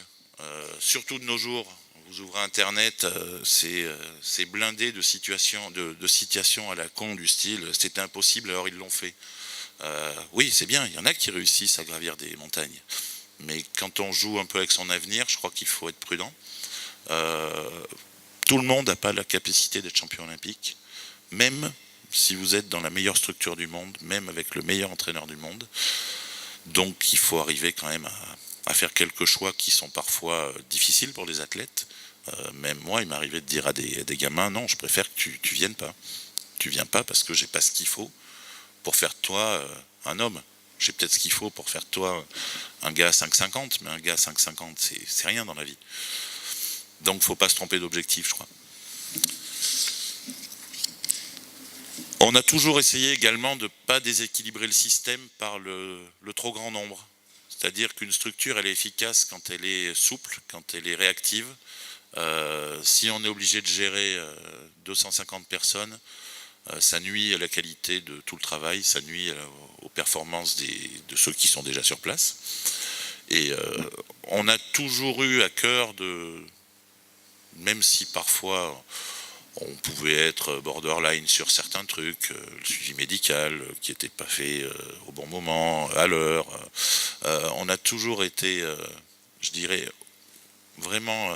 Speaker 5: Surtout de nos jours. Vous ouvrez Internet, c'est blindé de situations à la con du style « c'était impossible, alors ils l'ont fait ». Oui, c'est bien, il y en a qui réussissent à gravir des montagnes. Mais quand on joue un peu avec son avenir, je crois qu'il faut être prudent. Tout le monde n'a pas la capacité d'être champion olympique, même si vous êtes dans la meilleure structure du monde, même avec le meilleur entraîneur du monde. Donc il faut arriver quand même à faire quelques choix qui sont parfois difficiles pour les athlètes. Même moi, il m'arrivait de dire à des gamins, non, je préfère que tu viennes pas. Tu viens pas parce que j'ai pas ce qu'il faut pour faire de toi un homme. J'ai peut-être ce qu'il faut pour faire de toi un gars à 5,50, mais un gars à 5,50, c'est rien dans la vie. Donc faut pas se tromper d'objectif, je crois. On a toujours essayé également de ne pas déséquilibrer le système par le trop grand nombre. C'est-à-dire qu'une structure, elle est efficace quand elle est souple, quand elle est réactive. Si on est obligé de gérer 250 personnes, ça nuit à la qualité de tout le travail, ça nuit aux performances de ceux qui sont déjà sur place. Et on a toujours eu à cœur même si parfois on pouvait être borderline sur certains trucs, le suivi médical qui n'était pas fait au bon moment, à l'heure. On a toujours été, je dirais, vraiment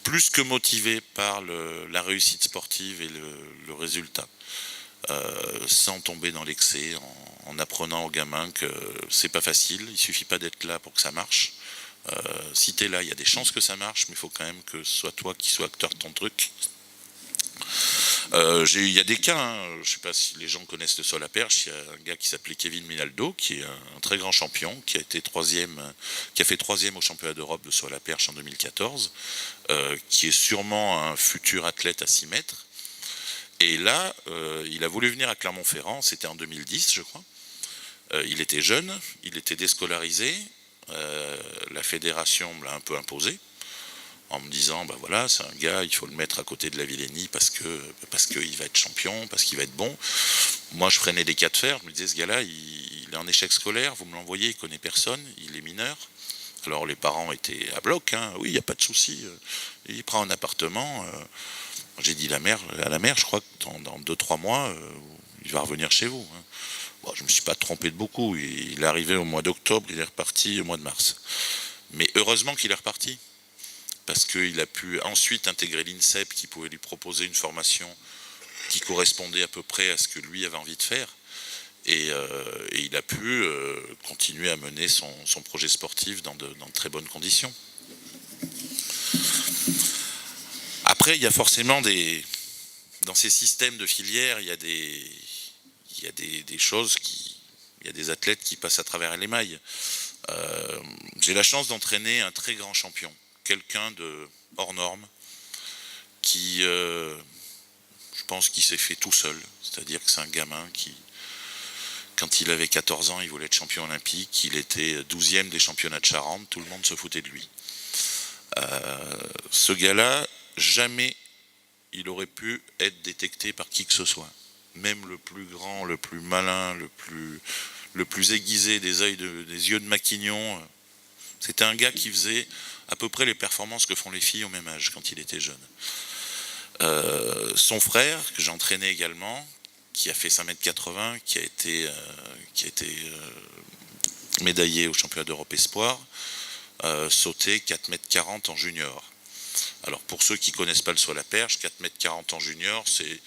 Speaker 5: plus que motivé par la réussite sportive et le résultat. Sans tomber dans l'excès, en apprenant aux gamins que c'est pas facile, il suffit pas d'être là pour que ça marche. Si tu es là, il y a des chances que ça marche, mais il faut quand même que ce soit toi qui sois acteur de ton truc. Il y a des cas, je ne sais pas si les gens connaissent le saut à la perche, il y a un gars qui s'appelait Kevin Minaldo, qui est un très grand champion, qui a fait troisième au championnat d'Europe de saut à la perche en 2014, qui est sûrement un futur athlète à 6 mètres. Et là, il a voulu venir à Clermont-Ferrand, c'était en 2010 je crois. Il était jeune, il était déscolarisé, la fédération me l'a un peu imposé, en me disant, voilà, c'est un gars, il faut le mettre à côté de la Villénie parce qu'il va être champion, parce qu'il va être bon. Moi, je prenais des cas de fer, je me disais, ce gars-là, il est en échec scolaire, vous me l'envoyez, il connaît personne, il est mineur. Alors les parents étaient à bloc, oui, il n'y a pas de souci, il prend un appartement. J'ai dit à la mère, je crois que dans 2-3 mois, il va revenir chez vous. Bon, je ne me suis pas trompé de beaucoup, il est arrivé au mois d'octobre, il est reparti au mois de mars. Mais heureusement qu'il est reparti. Parce qu'il a pu ensuite intégrer l'INSEP qui pouvait lui proposer une formation qui correspondait à peu près à ce que lui avait envie de faire. Et il a pu continuer à mener son projet sportif dans de très bonnes conditions. Après, il y a forcément dans ces systèmes de filières, il y a des choses il y a des athlètes qui passent à travers les mailles. J'ai la chance d'entraîner un très grand champion. Quelqu'un de hors norme qui, je pense qu'il s'est fait tout seul. C'est-à-dire que c'est un gamin qui, quand il avait 14 ans, il voulait être champion olympique. Il était 12e des championnats de Charente. Tout le monde se foutait de lui. Ce gars-là, jamais il aurait pu être détecté par qui que ce soit. Même le plus grand, le plus malin, le plus aiguisé des yeux de Maquignon. C'était un gars qui faisait à peu près les performances que font les filles au même âge quand il était jeune. Son frère, que j'entraînais également, qui a fait 5,80 m, qui a été médaillé au championnat d'Europe Espoir, sautait 4,40 m en junior. Alors pour ceux qui ne connaissent pas le saut à la perche, 4,40 m en junior, vous ne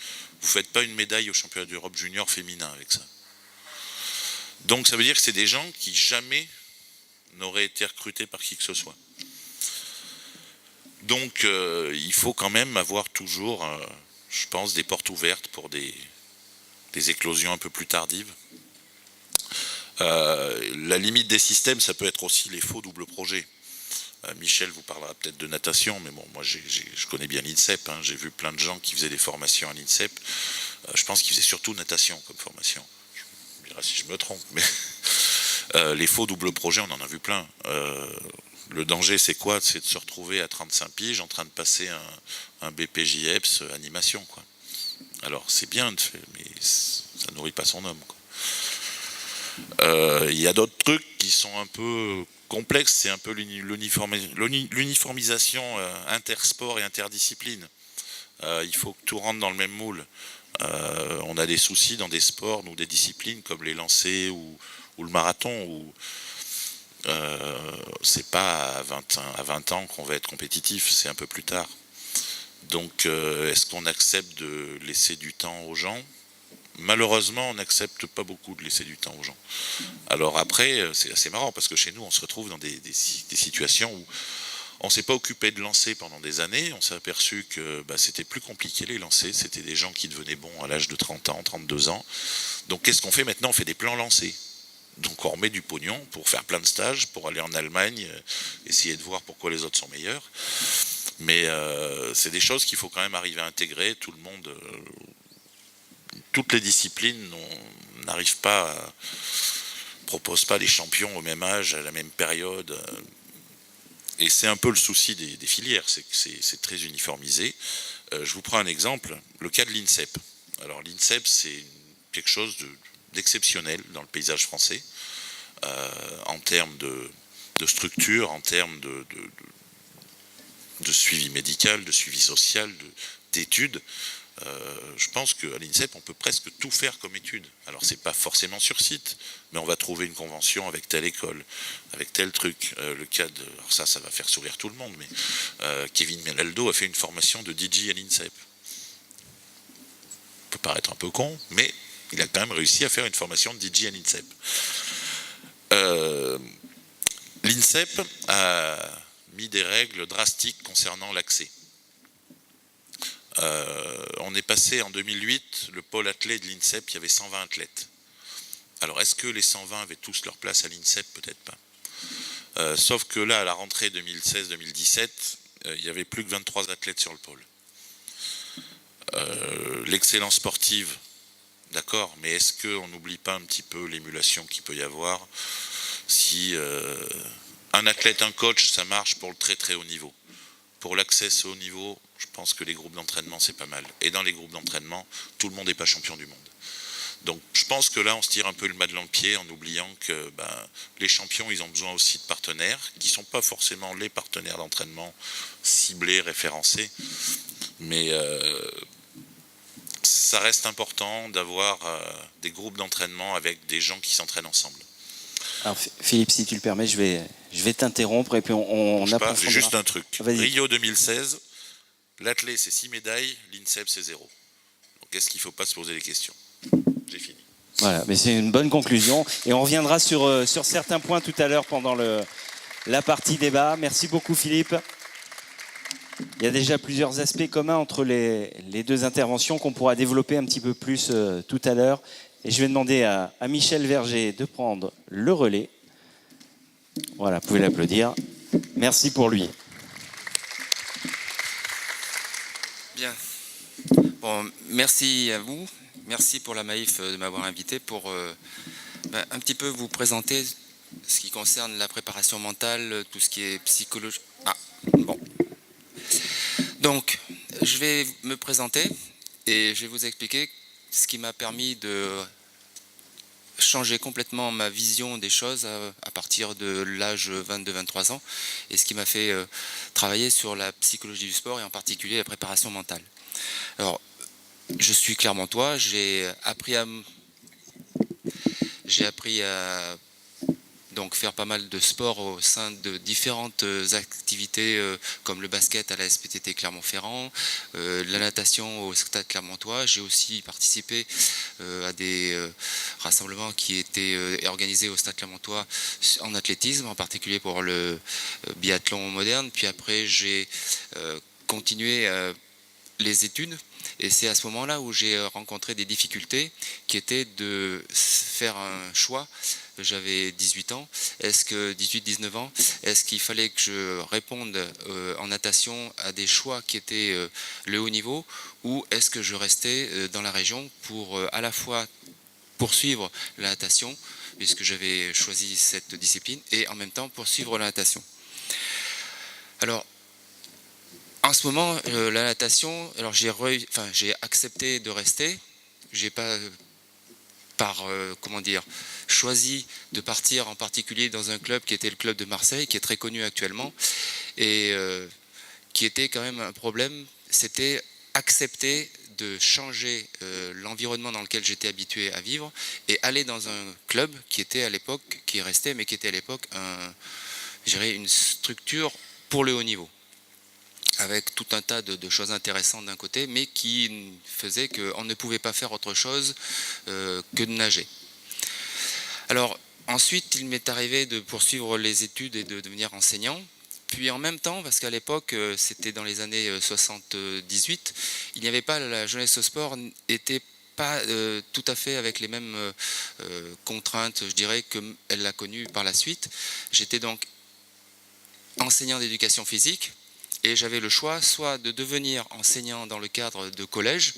Speaker 5: faites pas une médaille au championnat d'Europe junior féminin avec ça. Donc ça veut dire que c'est des gens qui jamais n'auraient été recrutés par qui que ce soit. Donc il faut quand même avoir toujours, je pense, des portes ouvertes pour des éclosions un peu plus tardives. La limite des systèmes, ça peut être aussi les faux doubles projets. Michel vous parlera peut-être de natation, mais bon, moi je connais bien l'INSEP, hein, j'ai vu plein de gens qui faisaient des formations à l'INSEP. Je pense qu'ils faisaient surtout natation comme formation. Je me dirai si je me trompe, mais les faux doubles projets, on en a vu plein. Le danger, c'est quoi? C'est de se retrouver à 35 piges en train de passer un BPJEPS animation, quoi. Alors c'est bien, mais ça nourrit pas son homme, quoi. Il y a d'autres trucs qui sont un peu complexes, c'est un peu l'uniformisation intersport et interdiscipline. Il faut que tout rentre dans le même moule. On a des soucis dans des sports ou des disciplines comme les lancers ou le marathon, où c'est pas à 20 ans qu'on va être compétitif, c'est un peu plus tard. Donc est-ce qu'on accepte de laisser du temps aux gens? Malheureusement, on n'accepte pas beaucoup de laisser du temps aux gens. Alors après, c'est assez marrant parce que chez nous, on se retrouve dans des situations où on ne s'est pas occupé de lancer pendant des années. On s'est aperçu que c'était plus compliqué les lancers. C'était des gens qui devenaient bons à l'âge de 30 ans, 32 ans. Donc qu'est-ce qu'on fait maintenant? On fait des plans lancés. Donc on remet du pognon pour faire plein de stages, pour aller en Allemagne, essayer de voir pourquoi les autres sont meilleurs. Mais c'est des choses qu'il faut quand même arriver à intégrer. Tout le monde... toutes les disciplines n'arrivent pas, proposent pas les champions au même âge, à la même période. Et c'est un peu le souci des filières, c'est que c'est très uniformisé. Je vous prends un exemple, le cas de l'INSEP. Alors l'INSEP, c'est quelque chose d'exceptionnel dans le paysage français, en termes de structure, en termes de suivi médical, de suivi social, d'études. Je pense qu'à l'INSEP, on peut presque tout faire comme étude. Alors, c'est pas forcément sur site, mais on va trouver une convention avec telle école, avec tel truc. Le cas de... Alors ça va faire sourire tout le monde, mais Kevin Menaldo a fait une formation de DJ à l'INSEP. Ça peut paraître un peu con, mais il a quand même réussi à faire une formation de DJ à l'INSEP. L'INSEP a mis des règles drastiques concernant l'accès. On est passé en 2008, le pôle athlète de l'INSEP, il y avait 120 athlètes. Alors est-ce que les 120 avaient tous leur place à l'INSEP? Peut-être pas. Sauf que là, à la rentrée 2016-2017, il n'y avait plus que 23 athlètes sur le pôle. L'excellence sportive, d'accord, mais est-ce qu'on n'oublie pas un petit peu l'émulation qu'il peut y avoir si un athlète, un coach, ça marche pour le très très haut niveau. Pour l'accès au haut niveau, je pense que les groupes d'entraînement, c'est pas mal. Et dans les groupes d'entraînement, tout le monde n'est pas champion du monde. Donc je pense que là, on se tire un peu le mal dans le pied en oubliant que les champions, ils ont besoin aussi de partenaires, qui ne sont pas forcément les partenaires d'entraînement ciblés, référencés. Mais ça reste important d'avoir des groupes d'entraînement avec des gens qui s'entraînent ensemble.
Speaker 6: Alors Philippe, si tu le permets, je vais t'interrompre et puis on approfondira.
Speaker 5: J'ai juste un truc.
Speaker 6: Vas-y.
Speaker 5: Rio 2016, l'athlète c'est 6 médailles, l'INSEP c'est 0. Donc est-ce qu'il ne faut pas se poser des questions? J'ai fini.
Speaker 6: Voilà, mais c'est une bonne conclusion. Et on reviendra sur certains points tout à l'heure pendant la partie débat. Merci beaucoup Philippe. Il y a déjà plusieurs aspects communs entre les deux interventions qu'on pourra développer un petit peu plus tout à l'heure. Et je vais demander à Michel Verger de prendre le relais. Voilà, vous pouvez l'applaudir. Merci pour lui.
Speaker 7: Bien. Bon, merci à vous. Merci pour la Maïf de m'avoir invité pour un petit peu vous présenter ce qui concerne la préparation mentale, tout ce qui est psychologie. Ah, bon. Donc, je vais me présenter et je vais vous expliquer ce qui m'a permis de changer complètement ma vision des choses à partir de l'âge 22-23 ans et ce qui m'a fait travailler sur la psychologie du sport et en particulier la préparation mentale. Alors, je suis clermontois, j'ai appris à donc faire pas mal de sport au sein de différentes activités comme le basket à la SPTT Clermont-Ferrand, la natation au Stade Clermontois. J'ai aussi participé à des rassemblements qui étaient organisés au Stade Clermontois en athlétisme, en particulier pour le biathlon moderne. Puis après, j'ai continué les études. Et c'est à ce moment-là où j'ai rencontré des difficultés qui étaient de faire un choix. J'avais 18 ans, 18-19 ans, est-ce qu'il fallait que je réponde en natation à des choix qui étaient le haut niveau, ou est-ce que je restais dans la région pour à la fois poursuivre la natation, puisque j'avais choisi cette discipline, et en même temps poursuivre la natation. Alors, en ce moment, la natation, alors j'ai accepté de rester. J'ai pas choisi de partir en particulier dans un club qui était le club de Marseille, qui est très connu actuellement, et qui était quand même un problème. C'était accepter de changer l'environnement dans lequel j'étais habitué à vivre et aller dans un club qui était à l'époque, qui restait, mais qui était à l'époque une structure pour le haut niveau, avec tout un tas de choses intéressantes d'un côté, mais qui faisait qu'on ne pouvait pas faire autre chose que de nager. Alors ensuite, il m'est arrivé de poursuivre les études et de devenir enseignant. Puis en même temps, parce qu'à l'époque, c'était dans les années 78, il n'y avait pas, la jeunesse au sport n'était pas tout à fait avec les mêmes contraintes, je dirais, qu'elle l'a connue par la suite. J'étais donc enseignant d'éducation physique, et j'avais le choix soit de devenir enseignant dans le cadre de collège,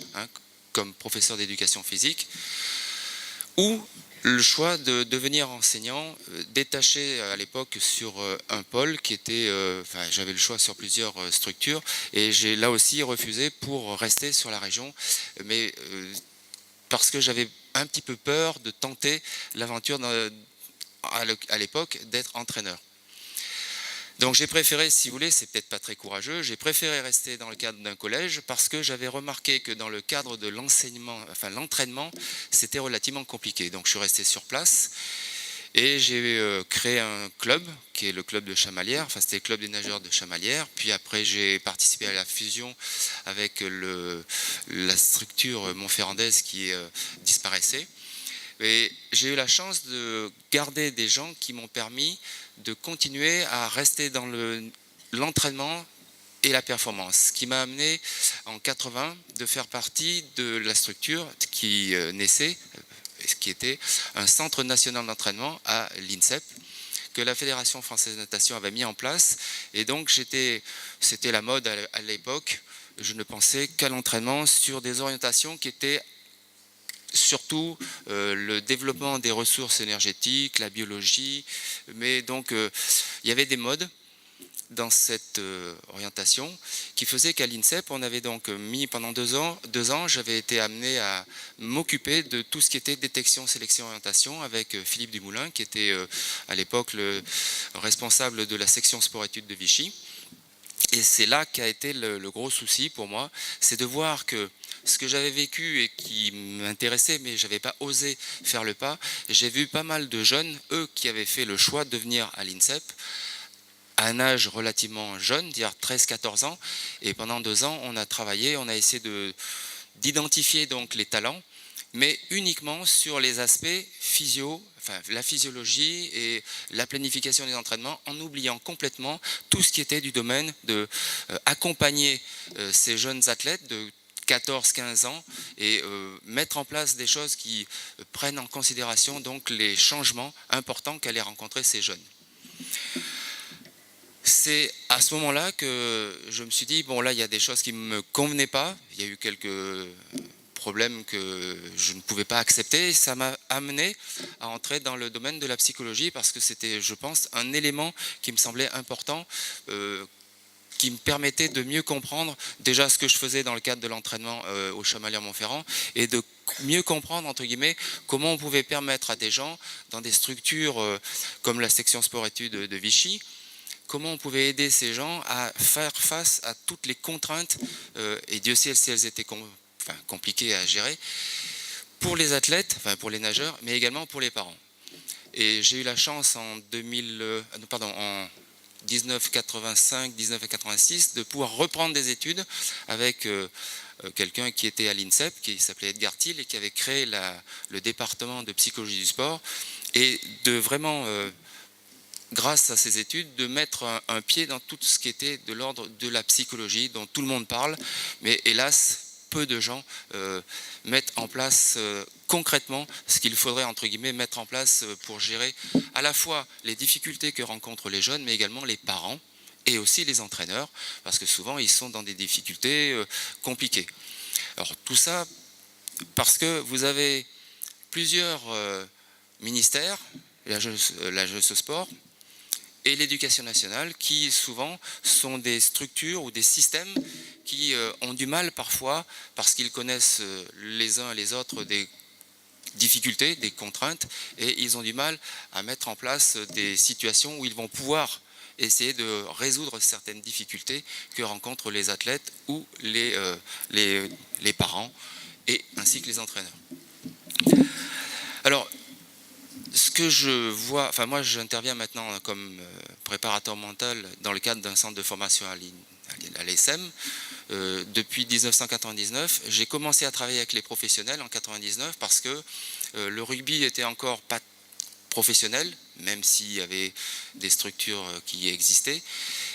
Speaker 7: comme professeur d'éducation physique, ou le choix de devenir enseignant détaché à l'époque sur un pôle qui était... j'avais le choix sur plusieurs structures, et j'ai là aussi refusé pour rester sur la région, mais parce que j'avais un petit peu peur de tenter l'aventure à l'époque d'être entraîneur. Donc j'ai préféré, si vous voulez, c'est peut-être pas très courageux, j'ai préféré rester dans le cadre d'un collège parce que j'avais remarqué que dans le cadre de l'enseignement, l'entraînement, c'était relativement compliqué. Donc je suis resté sur place et j'ai créé un club qui est le club de Chamalières, c'était le club des nageurs de Chamalières. Puis après j'ai participé à la fusion avec la structure montferrandaise qui disparaissait. Et j'ai eu la chance de garder des gens qui m'ont permis de continuer à rester dans l'entraînement et la performance, ce qui m'a amené en 80 de faire partie de la structure qui naissait, qui était un centre national d'entraînement à l'INSEP, que la Fédération française de natation avait mis en place. Et donc c'était la mode à l'époque. Je ne pensais qu'à l'entraînement sur des orientations qui étaient surtout le développement des ressources énergétiques, la biologie, mais donc il y avait des modes dans cette orientation qui faisait qu'à l'INSEP, on avait donc mis pendant 2 ans, j'avais été amené à m'occuper de tout ce qui était détection, sélection, orientation avec Philippe Dumoulin, qui était à l'époque le responsable de la section sport-études de Vichy. Et c'est là qu'a été le gros souci pour moi, c'est de voir que ce que j'avais vécu et qui m'intéressait, mais je n'avais pas osé faire le pas, j'ai vu pas mal de jeunes, eux, qui avaient fait le choix de venir à l'INSEP, à un âge relativement jeune, dire 13-14 ans, et pendant 2 ans, on a travaillé, on a essayé d'identifier donc les talents, mais uniquement sur les aspects la physiologie et la planification des entraînements, en oubliant complètement tout ce qui était du domaine de accompagner ces jeunes athlètes de 14-15 ans et mettre en place des choses qui prennent en considération donc les changements importants qu'allaient rencontrer ces jeunes. C'est à ce moment-là que je me suis dit, bon là il y a des choses qui ne me convenaient pas, il y a eu quelques problèmes que je ne pouvais pas accepter, et ça m'a amené à entrer dans le domaine de la psychologie parce que c'était, je pense, un élément qui me semblait important, qui me permettait de mieux comprendre déjà ce que je faisais dans le cadre de l'entraînement au Chamalières-Montferrand et de mieux comprendre, entre guillemets, comment on pouvait permettre à des gens dans des structures comme la section sport-études de Vichy comment on pouvait aider ces gens à faire face à toutes les contraintes, et Dieu sait si elles étaient compliquées à gérer, pour les athlètes, enfin pour les nageurs, mais également pour les parents. Et j'ai eu la chance en 1985, 1986 de pouvoir reprendre des études avec quelqu'un qui était à l'INSEP, qui s'appelait Edgar Thiel et qui avait créé le département de psychologie du sport, et de vraiment, grâce à ces études, de mettre un pied dans tout ce qui était de l'ordre de la psychologie dont tout le monde parle, mais hélas, peu de gens mettent en place concrètement ce qu'il faudrait, entre guillemets, mettre en place pour gérer à la fois les difficultés que rencontrent les jeunes, mais également les parents et aussi les entraîneurs, parce que souvent ils sont dans des difficultés compliquées. Alors tout ça parce que vous avez plusieurs ministères, l'AGE Sport et l'Éducation nationale, qui souvent sont des structures ou des systèmes qui ont du mal parfois, parce qu'ils connaissent les uns et les autres des difficultés, des contraintes, et ils ont du mal à mettre en place des situations où ils vont pouvoir essayer de résoudre certaines difficultés que rencontrent les athlètes ou les parents, et ainsi que les entraîneurs. Alors, ce que je vois, enfin moi j'interviens maintenant comme préparateur mental dans le cadre d'un centre de formation à l'ESM. Depuis 1999, j'ai commencé à travailler avec les professionnels en 99 parce que le rugby était encore pas professionnel, même s'il y avait des structures qui existaient.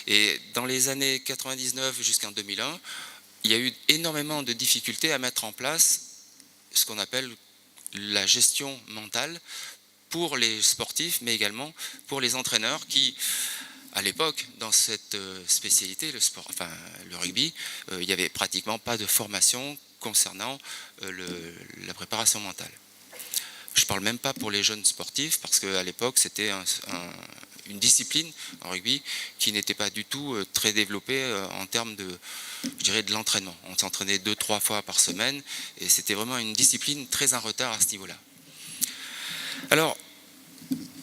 Speaker 7: Et dans les années 99 jusqu'en 2001, il y a eu énormément de difficultés à mettre en place ce qu'on appelle la gestion mentale pour les sportifs, mais également pour les entraîneurs qui, à l'époque, dans cette spécialité, le rugby, il n'y avait pratiquement pas de formation concernant la préparation mentale. Je ne parle même pas pour les jeunes sportifs, parce qu'à l'époque, c'était une discipline en rugby qui n'était pas du tout très développée en termes de l'entraînement. On s'entraînait 2-3 fois par semaine, et c'était vraiment une discipline très en retard à ce niveau-là. Alors,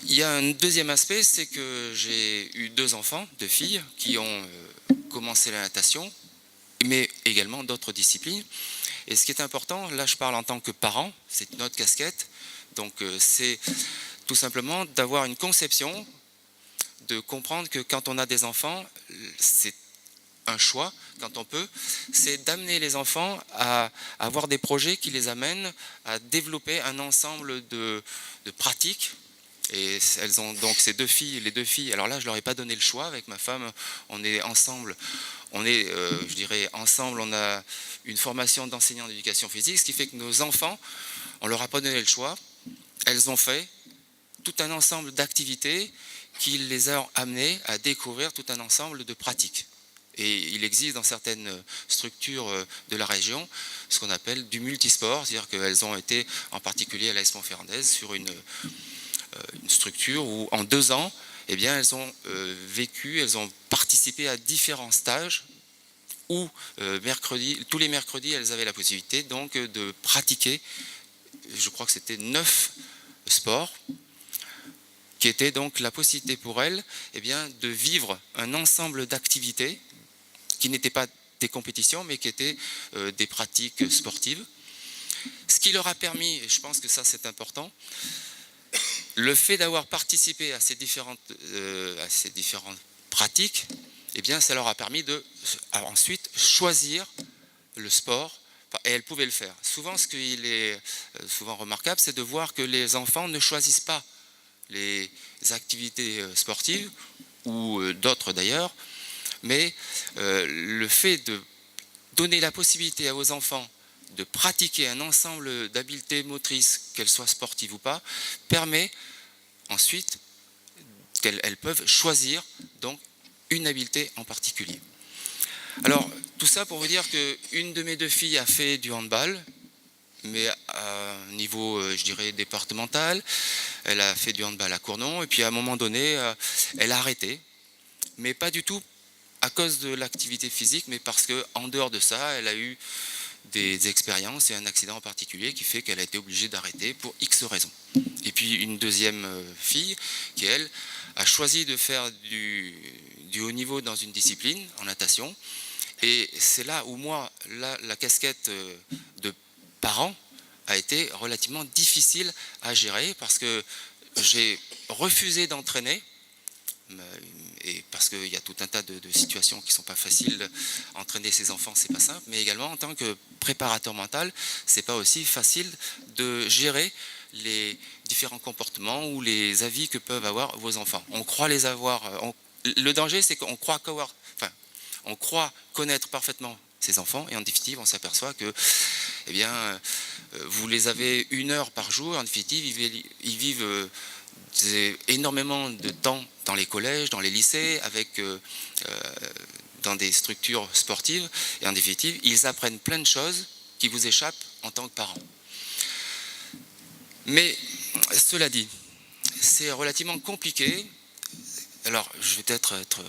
Speaker 7: il y a un deuxième aspect, c'est que j'ai eu 2 enfants, 2 filles, qui ont commencé la natation, mais également d'autres disciplines. Et ce qui est important, là je parle en tant que parent, c'est une autre casquette, donc c'est tout simplement d'avoir une conception, de comprendre que quand on a des enfants, c'est un choix, quand on peut, c'est d'amener les enfants à avoir des projets qui les amènent à développer un ensemble de pratiques. Et elles ont donc les 2 filles, alors là je leur ai pas donné le choix avec ma femme, on est ensemble, ensemble, on a une formation d'enseignant d'éducation physique, ce qui fait que nos enfants, on leur a pas donné le choix, elles ont fait tout un ensemble d'activités qui les ont amenées à découvrir tout un ensemble de pratiques. Et il existe dans certaines structures de la région ce qu'on appelle du multisport, c'est-à-dire qu'elles ont été en particulier à l'AS Montferrandaise sur une structure où en 2 ans, eh bien, elles ont elles ont participé à différents stages où tous les mercredis, elles avaient la possibilité donc de pratiquer, je crois que c'était 9 sports, qui était donc la possibilité pour elles eh bien, de vivre un ensemble d'activités qui n'étaient pas des compétitions, mais qui étaient des pratiques sportives. Ce qui leur a permis, et je pense que ça c'est important, le fait d'avoir participé à ces différentes pratiques, eh bien, ça leur a permis de ensuite choisir le sport, et elles pouvaient le faire. Souvent, ce qui est souvent remarquable, c'est de voir que les enfants ne choisissent pas les activités sportives, ou d'autres d'ailleurs, mais le fait de donner la possibilité aux enfants de pratiquer un ensemble d'habiletés motrices, qu'elles soient sportives ou pas, permet ensuite qu'elles peuvent choisir donc une habileté en particulier. Alors, tout ça pour vous dire qu'une de mes 2 filles a fait du handball, mais à un niveau, je dirais, départemental. Elle a fait du handball à Cournon, et puis à un moment donné, elle a arrêté, mais pas du tout à cause de l'activité physique, mais parce qu'en dehors de ça, elle a eu des expériences et un accident en particulier qui fait qu'elle a été obligée d'arrêter pour X raisons. Et puis une deuxième fille qui, elle, a choisi de faire du haut niveau dans une discipline, en natation. Et c'est là où moi, la casquette de parent a été relativement difficile à gérer parce que j'ai refusé d'entraîner, et parce qu'il y a tout un tas de situations qui ne sont pas faciles. Entraîner ses enfants, c'est pas simple, mais également en tant que préparateur mental, c'est pas aussi facile de gérer les différents comportements ou les avis que peuvent avoir vos enfants. On croit les avoir. Le danger, c'est qu'on croit on croit connaître parfaitement ses enfants, et en définitive, on s'aperçoit que, eh bien, vous les avez 1 heure par jour, et en définitive, ils vivent énormément de temps dans les collèges, dans les lycées, dans des structures sportives, et en définitive, ils apprennent plein de choses qui vous échappent en tant que parents. Mais cela dit, c'est relativement compliqué. Alors, je vais peut-être être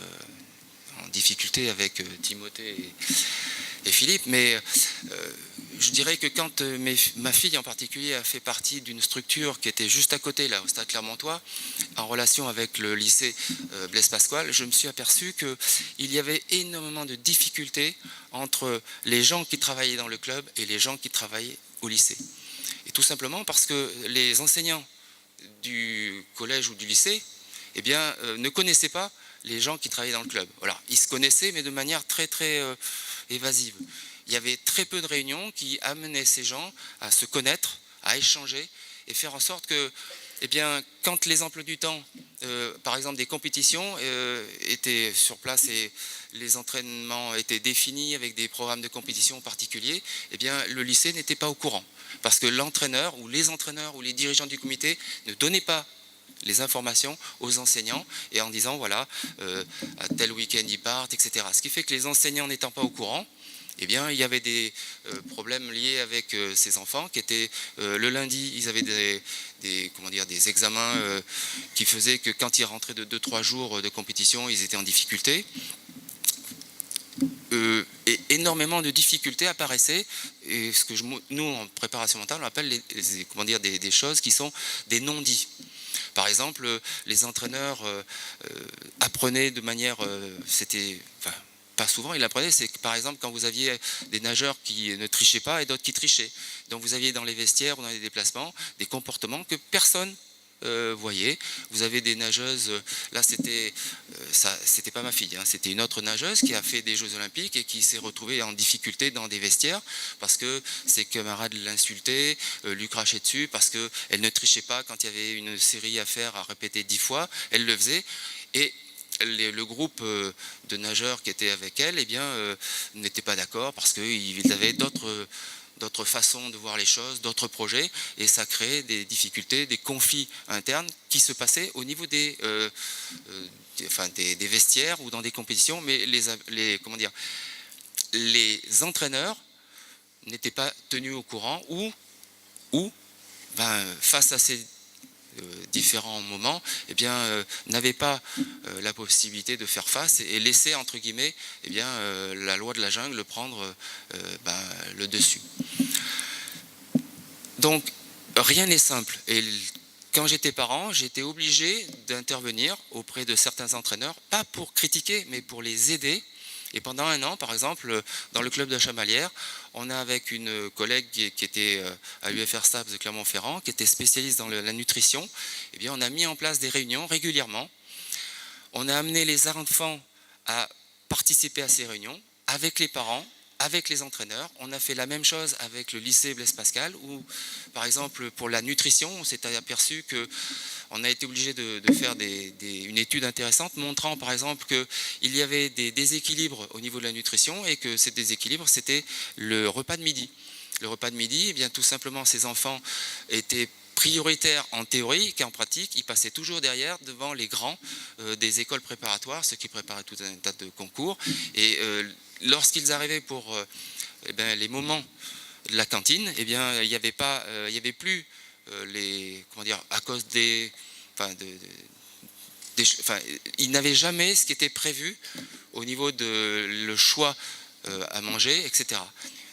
Speaker 7: en difficulté avec Timothée et Philippe, mais je dirais que quand ma fille en particulier a fait partie d'une structure qui était juste à côté, là, au Stade Clermontois, en relation avec le lycée Blaise Pascal, je me suis aperçu qu'il y avait énormément de difficultés entre les gens qui travaillaient dans le club et les gens qui travaillaient au lycée. Et tout simplement parce que les enseignants du collège ou du lycée, eh bien, ne connaissaient pas les gens qui travaillaient dans le club. Voilà. Ils se connaissaient, mais de manière très très évasive. Il y avait très peu de réunions qui amenaient ces gens à se connaître, à échanger et faire en sorte que, eh bien, quand les emplois du temps, par exemple des compétitions, étaient sur place et les entraînements étaient définis avec des programmes de compétition particuliers, eh bien, le lycée n'était pas au courant. Parce que l'entraîneur ou les dirigeants du comité ne donnaient pas les informations aux enseignants et en disant voilà, à tel week-end ils partent, etc. Ce qui fait que les enseignants n'étant pas au courant, eh bien, il y avait des problèmes liés avec ces enfants qui étaient le lundi, ils avaient des examens qui faisaient que quand ils rentraient de 2-3 jours de compétition, ils étaient en difficulté. Et énormément de difficultés apparaissaient, et ce que nous en préparation mentale on appelle des choses qui sont des non-dits. Par exemple, les entraîneurs apprenaient de manière, pas souvent, ils apprenaient, c'est que par exemple quand vous aviez des nageurs qui ne trichaient pas et d'autres qui trichaient, donc vous aviez dans les vestiaires ou dans les déplacements des comportements que personne voyez, vous avez des nageuses, là c'était pas ma fille, hein, c'était une autre nageuse qui a fait des Jeux Olympiques et qui s'est retrouvée en difficulté dans des vestiaires parce que ses camarades l'insultaient, lui crachaient dessus parce qu'elle ne trichait pas quand il y avait une série à faire, à répéter 10 fois, elle le faisait et le groupe de nageurs qui était avec elle, eh bien, n'était pas d'accord parce qu'ils avaient d'autres façons de voir les choses, d'autres projets, et ça créait des difficultés, des conflits internes qui se passaient au niveau des vestiaires ou dans des compétitions, mais les entraîneurs n'étaient pas tenus au courant ou face à ces différents moments, eh bien, n'avaient pas la possibilité de faire face et laisser, entre guillemets, eh bien, la loi de la jungle prendre le dessus. Donc, rien n'est simple. Et quand j'étais parent, j'étais obligé d'intervenir auprès de certains entraîneurs, pas pour critiquer, mais pour les aider. Et pendant 1 an, par exemple, dans le club de Chamalières, on a avec une collègue qui était à l'UFR STAPS de Clermont-Ferrand, qui était spécialiste dans la nutrition, eh bien, on a mis en place des réunions régulièrement. On a amené les enfants à participer à ces réunions avec les parents, avec les entraîneurs. On a fait la même chose avec le lycée Blaise Pascal, où, par exemple, pour la nutrition, on s'est aperçu qu'on a été obligé de faire une étude intéressante montrant, par exemple, qu'il y avait des déséquilibres au niveau de la nutrition et que ces déséquilibres, c'était le repas de midi. Le repas de midi, eh bien, tout simplement, ces enfants étaient prioritaires en théorie qu'en pratique, ils passaient toujours derrière devant les grands des écoles préparatoires, ceux qui préparaient tout un tas de concours. Et lorsqu'ils arrivaient pour les moments de la cantine, eh bien, il n'y avait plus à cause ils n'avaient jamais ce qui était prévu au niveau de le choix à manger, etc.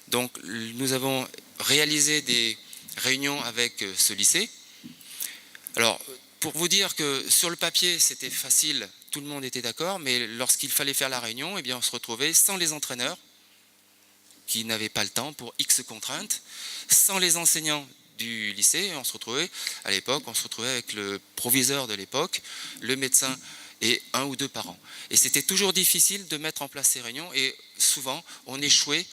Speaker 7: Donc, nous avons réalisé des réunions avec ce lycée. Alors, pour vous dire que sur le papier, c'était facile, tout le monde était d'accord, mais lorsqu'il fallait faire la réunion, eh bien, on se retrouvait sans les entraîneurs, qui n'avaient pas le temps pour X contraintes, sans les enseignants du lycée, on se retrouvait, à l'époque, on se retrouvait avec le proviseur de l'époque, le médecin et 1 ou 2 parents. Et c'était toujours difficile de mettre en place ces réunions, et souvent, on échouait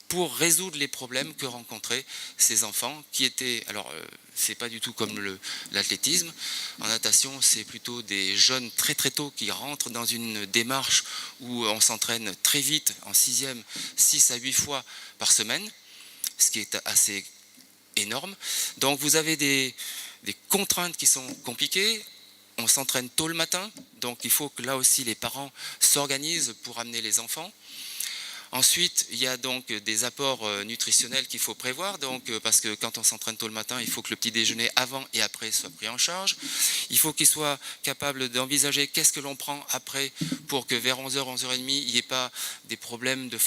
Speaker 7: pour résoudre les problèmes que rencontraient ces enfants qui étaient, alors c'est pas du tout comme l'athlétisme, en natation c'est plutôt des jeunes très très tôt qui rentrent dans une démarche où on s'entraîne très vite, en 6e, 6 à 8 fois par semaine, ce qui est assez énorme. Donc vous avez des contraintes qui sont compliquées, on s'entraîne tôt le matin, donc il faut que là aussi les parents s'organisent pour amener les enfants. Ensuite, il y a donc des apports nutritionnels qu'il faut prévoir, donc, parce que quand on s'entraîne tôt le matin, il faut que le petit déjeuner avant et après soit pris en charge. Il faut qu'il soit capable d'envisager qu'est-ce que l'on prend après pour que vers 11h, 11h30, il n'y ait pas des problèmes de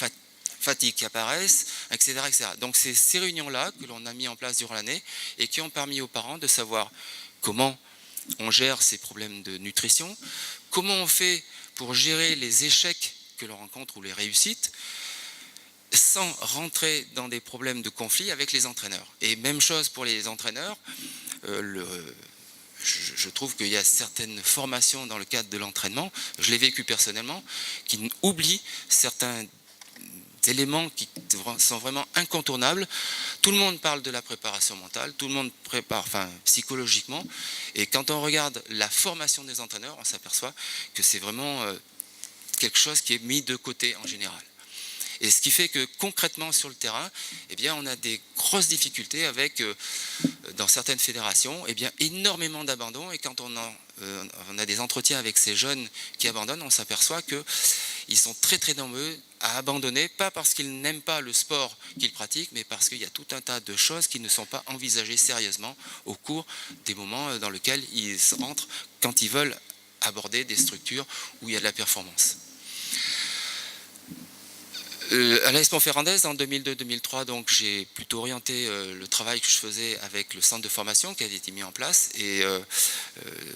Speaker 7: fatigue qui apparaissent, etc., etc. Donc c'est ces réunions-là que l'on a mis en place durant l'année et qui ont permis aux parents de savoir comment on gère ces problèmes de nutrition, comment on fait pour gérer les échecs que l'on rencontre ou les réussites, sans rentrer dans des problèmes de conflit avec les entraîneurs. Et même chose pour les entraîneurs, je trouve qu'il y a certaines formations dans le cadre de l'entraînement, je l'ai vécu personnellement, qui oublient certains éléments qui sont vraiment incontournables. Tout le monde parle de la préparation mentale, tout le monde prépare, psychologiquement, et quand on regarde la formation des entraîneurs, on s'aperçoit que c'est vraiment quelque chose qui est mis de côté en général. Et ce qui fait que concrètement sur le terrain, eh bien, on a des grosses difficultés avec, dans certaines fédérations, eh bien, énormément d'abandon. Et quand on a des entretiens avec ces jeunes qui abandonnent, on s'aperçoit qu'ils sont très très nombreux à abandonner, pas parce qu'ils n'aiment pas le sport qu'ils pratiquent, mais parce qu'il y a tout un tas de choses qui ne sont pas envisagées sérieusement au cours des moments dans lesquels ils rentrent quand ils veulent aborder des structures où il y a de la performance. À l'AS Montferrandez, en 2002-2003, donc j'ai plutôt orienté le travail que je faisais avec le centre de formation qui avait été mis en place. Et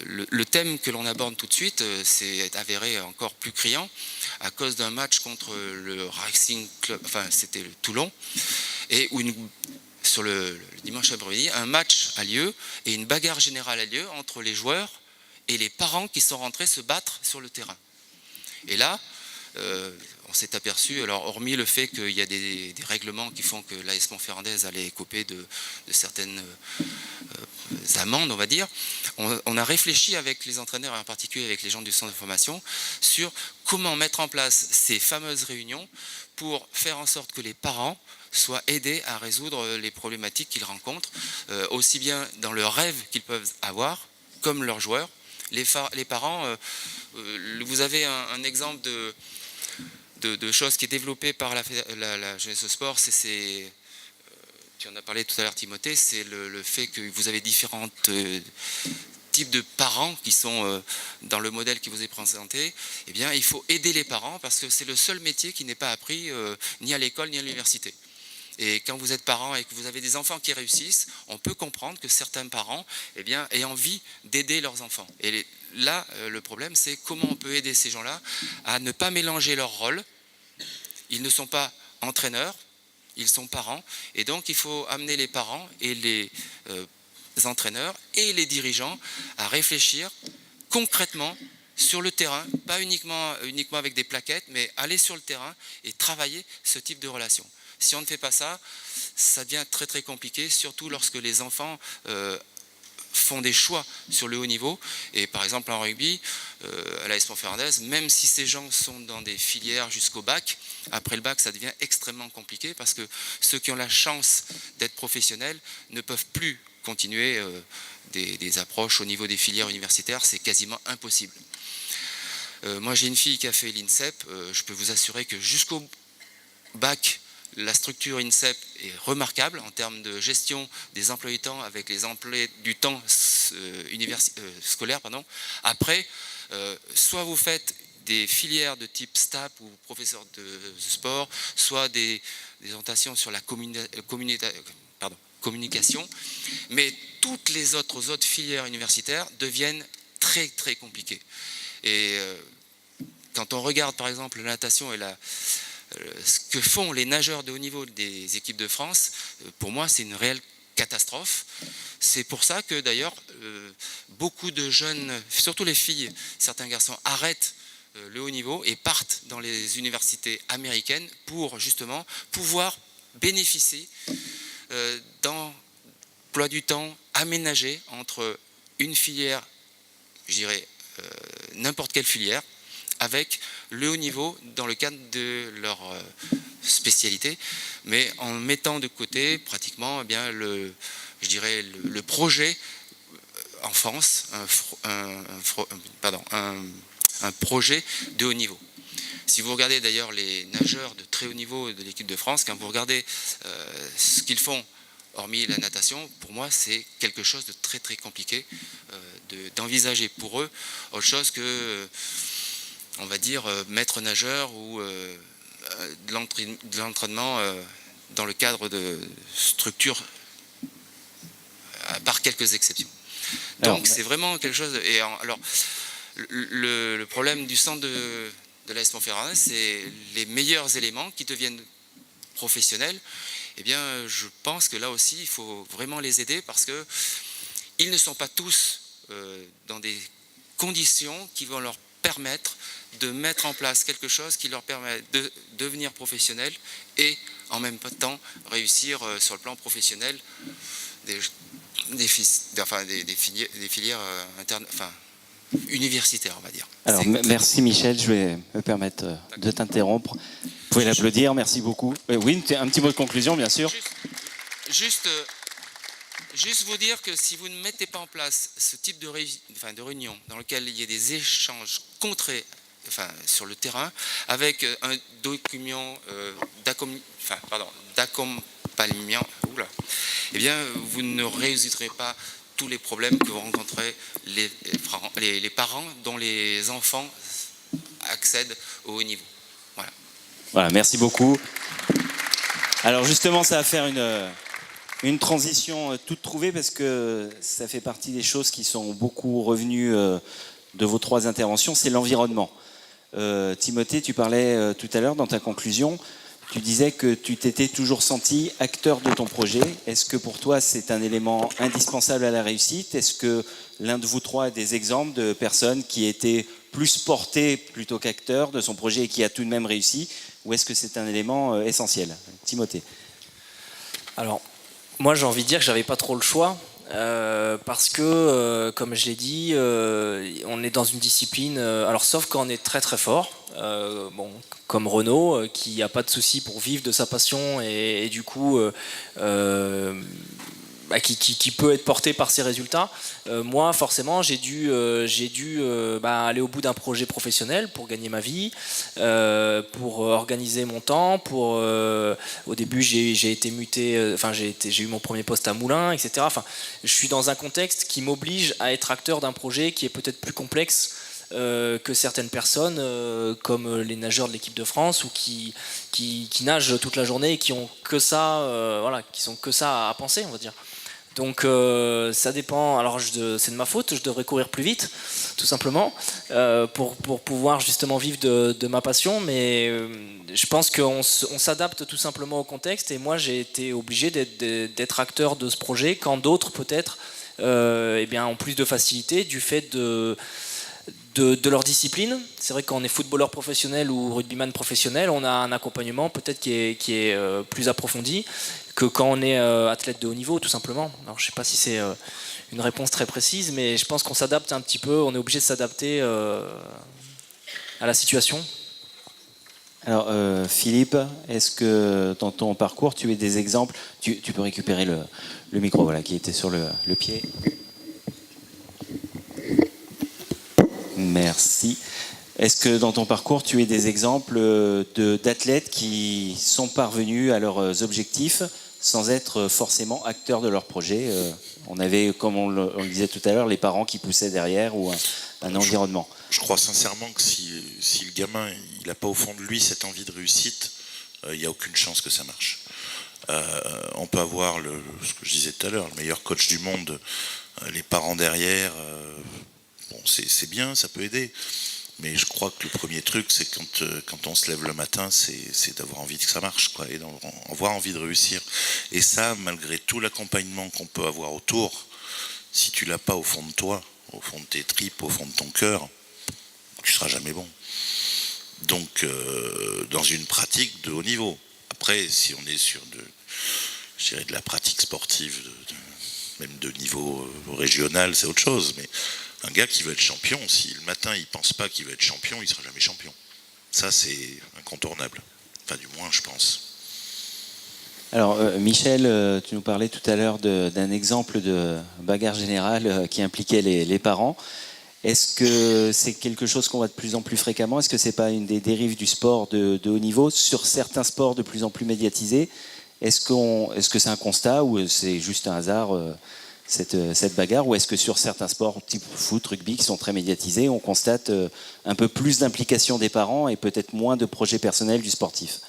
Speaker 7: le thème que l'on aborde tout de suite s'est avéré encore plus criant à cause d'un match contre le Racing Club, c'était le Toulon, et où sur le dimanche après-midi, un match a lieu et une bagarre générale a lieu entre les joueurs et les parents qui sont rentrés se battre sur le terrain. Et là, on s'est aperçu, alors hormis le fait qu'il y a des règlements qui font que l'AS Montferrandez allait écoper de certaines amendes, on va dire, on a réfléchi avec les entraîneurs et en particulier avec les gens du centre de formation sur comment mettre en place ces fameuses réunions pour faire en sorte que les parents soient aidés à résoudre les problématiques qu'ils rencontrent, aussi bien dans le rêve qu'ils peuvent avoir, comme leurs joueurs. Les parents, vous avez un exemple de choses qui est développée par la jeunesse au sport, tu en as parlé tout à l'heure Timothée, c'est le fait que vous avez différents types de parents qui sont dans le modèle qui vous est présenté. Eh bien, il faut aider les parents parce que c'est le seul métier qui n'est pas appris ni à l'école ni à l'université. Et quand vous êtes parent et que vous avez des enfants qui réussissent, on peut comprendre que certains parents aient envie d'aider leurs enfants. Et là, le problème, c'est comment on peut aider ces gens-là à ne pas mélanger leurs rôles. Ils ne sont pas entraîneurs, ils sont parents. Et donc, il faut amener les parents et les entraîneurs et les dirigeants à réfléchir concrètement sur le terrain, pas uniquement avec des plaquettes, mais aller sur le terrain et travailler ce type de relation. Si on ne fait pas ça, ça devient très très compliqué, surtout lorsque les enfants font des choix sur le haut niveau. Et par exemple en rugby, à l'AS Montferrandez, même si ces gens sont dans des filières jusqu'au bac, après le bac ça devient extrêmement compliqué parce que ceux qui ont la chance d'être professionnels ne peuvent plus continuer des approches au niveau des filières universitaires, c'est quasiment impossible. Moi j'ai une fille qui a fait l'INSEP, je peux vous assurer que jusqu'au bac, la structure INSEP est remarquable en termes de gestion des emplois du temps avec les emplois du temps scolaire. Après, soit vous faites des filières de type STAP ou professeur de sport, soit des orientations sur la communication, mais toutes les autres filières universitaires deviennent très très compliquées. Et quand on regarde par exemple la natation et ce que font les nageurs de haut niveau des équipes de France, pour moi c'est une réelle catastrophe. C'est pour ça que d'ailleurs beaucoup de jeunes, surtout les filles, certains garçons arrêtent le haut niveau et partent dans les universités américaines pour justement pouvoir bénéficier d'emploi du temps aménagé entre une filière, je dirais n'importe quelle filière, avec le haut niveau dans le cadre de leur spécialité, mais en mettant de côté pratiquement le projet en France, un projet de haut niveau. Si vous regardez d'ailleurs les nageurs de très haut niveau de l'équipe de France, quand vous regardez ce qu'ils font, hormis la natation, pour moi c'est quelque chose de très très compliqué d'envisager pour eux autre chose que, on va dire, maître nageur ou de l'entraînement dans le cadre de structures, par quelques exceptions. Donc c'est vraiment quelque chose. Et alors le problème du centre de l'AS Montferrand, c'est les meilleurs éléments qui deviennent professionnels. Eh bien, je pense que là aussi, il faut vraiment les aider parce que ils ne sont pas tous dans des conditions qui vont leur permettre de mettre en place quelque chose qui leur permet de devenir professionnels et en même temps réussir sur le plan professionnel des filières internes, universitaires, on va dire.
Speaker 6: Alors, merci Michel, je vais me permettre de t'interrompre. Vous pouvez l'applaudir, merci beaucoup. Oui, un petit mot de conclusion, bien sûr.
Speaker 7: Juste vous dire que si vous ne mettez pas en place ce type de réunion dans lequel il y a des échanges concrets sur le terrain, avec un document d'accompagnement, eh bien, vous ne résoudrez pas tous les problèmes que vont rencontrer les parents dont les enfants accèdent au haut niveau.
Speaker 6: Voilà, merci beaucoup. Alors justement, ça va faire une transition toute trouvée parce que ça fait partie des choses qui sont beaucoup revenues de vos trois interventions, c'est l'environnement. Timothée, tu parlais tout à l'heure dans ta conclusion, tu disais que tu t'étais toujours senti acteur de ton projet. Est-ce que pour toi c'est un élément indispensable à la réussite? Est-ce que l'un de vous trois a des exemples de personnes qui étaient plus portées plutôt qu'acteurs de son projet et qui a tout de même réussi? Ou est-ce que c'est un élément essentiel? Timothée.
Speaker 4: Alors, moi j'ai envie de dire que j'avais pas trop le choix. Parce que, comme je l'ai dit, on est dans une discipline, alors sauf quand on est très très fort, comme Renaud, qui n'a pas de souci pour vivre de sa passion et du coup qui peut être porté par ses résultats. Moi, forcément, j'ai dû aller au bout d'un projet professionnel pour gagner ma vie, pour organiser mon temps. Au début, j'ai été muté, j'ai eu mon premier poste à Moulins, etc. Je suis dans un contexte qui m'oblige à être acteur d'un projet qui est peut-être plus complexe que certaines personnes, comme les nageurs de l'équipe de France, ou qui nagent toute la journée et qui ont que ça, qui sont que ça à penser, on va dire. Donc ça dépend. Alors c'est de ma faute, je devrais courir plus vite, tout simplement, pour pouvoir justement vivre de ma passion. Mais je pense qu'on s'adapte tout simplement au contexte. Et moi, j'ai été obligé d'être acteur de ce projet, quand d'autres peut-être ont plus de facilité du fait de leur discipline. C'est vrai que quand on est footballeur professionnel ou rugbyman professionnel, on a un accompagnement peut-être qui est plus approfondi que quand on est athlète de haut niveau, tout simplement. Alors je ne sais pas si c'est une réponse très précise, mais je pense qu'on s'adapte un petit peu, on est obligé de s'adapter à la situation.
Speaker 6: Alors Philippe, est-ce que dans ton parcours tu as des exemples, tu peux récupérer le micro, voilà, qui était sur le pied. Merci. Est-ce que dans ton parcours, tu as des exemples d'athlètes qui sont parvenus à leurs objectifs sans être forcément acteurs de leur projet? On avait, comme on le disait tout à l'heure, les parents qui poussaient derrière ou un environnement.
Speaker 5: Je crois sincèrement que si le gamin il n'a pas au fond de lui cette envie de réussite, il n'y a aucune chance que ça marche. On peut avoir, ce que je disais tout à l'heure, le meilleur coach du monde, les parents derrière, bon, c'est bien, ça peut aider. Mais je crois que le premier truc, c'est quand on se lève le matin, c'est d'avoir envie que ça marche, quoi, et d'avoir envie de réussir. Et ça, malgré tout l'accompagnement qu'on peut avoir autour, si tu l'as pas au fond de toi, au fond de tes tripes, au fond de ton cœur, tu seras jamais bon. Donc, dans une pratique de haut niveau. Après, si on est sur je dirais de la pratique sportive, même de niveau régional, c'est autre chose. Mais un gars qui veut être champion, si le matin il pense pas qu'il veut être champion, il sera jamais champion. Ça, c'est incontournable. Enfin, du moins, je pense.
Speaker 6: Alors, Michel, tu nous parlais tout à l'heure d'un exemple de bagarre générale qui impliquait les parents. Est-ce que c'est quelque chose qu'on voit de plus en plus fréquemment? Est-ce que c'est pas une des dérives du sport de haut niveau, sur certains sports de plus en plus médiatisés? Est-ce que c'est un constat ou c'est juste un hasard, cette bagarre? Ou est-ce que sur certains sports, type foot, rugby, qui sont très médiatisés, on constate un peu plus d'implication des parents et peut-être moins de projets personnels du sportif?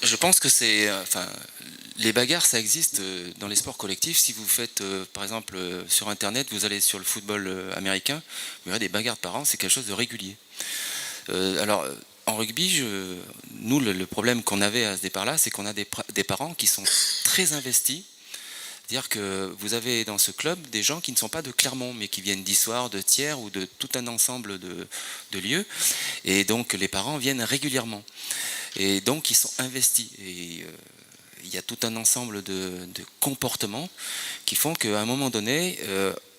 Speaker 7: Je pense que les bagarres, ça existe dans les sports collectifs. Si vous faites, par exemple, sur Internet, vous allez sur le football américain, vous verrez des bagarres de parents, c'est quelque chose de régulier. Alors, en rugby, nous, le problème qu'on avait à ce départ-là, c'est qu'on a des parents qui sont très investis. C'est-à-dire que vous avez dans ce club des gens qui ne sont pas de Clermont, mais qui viennent d'Issoire, de Thiers ou de tout un ensemble de lieux. Et donc, les parents viennent régulièrement. Et donc, ils sont investis. Et il y a tout un ensemble de comportements qui font qu'à un moment donné,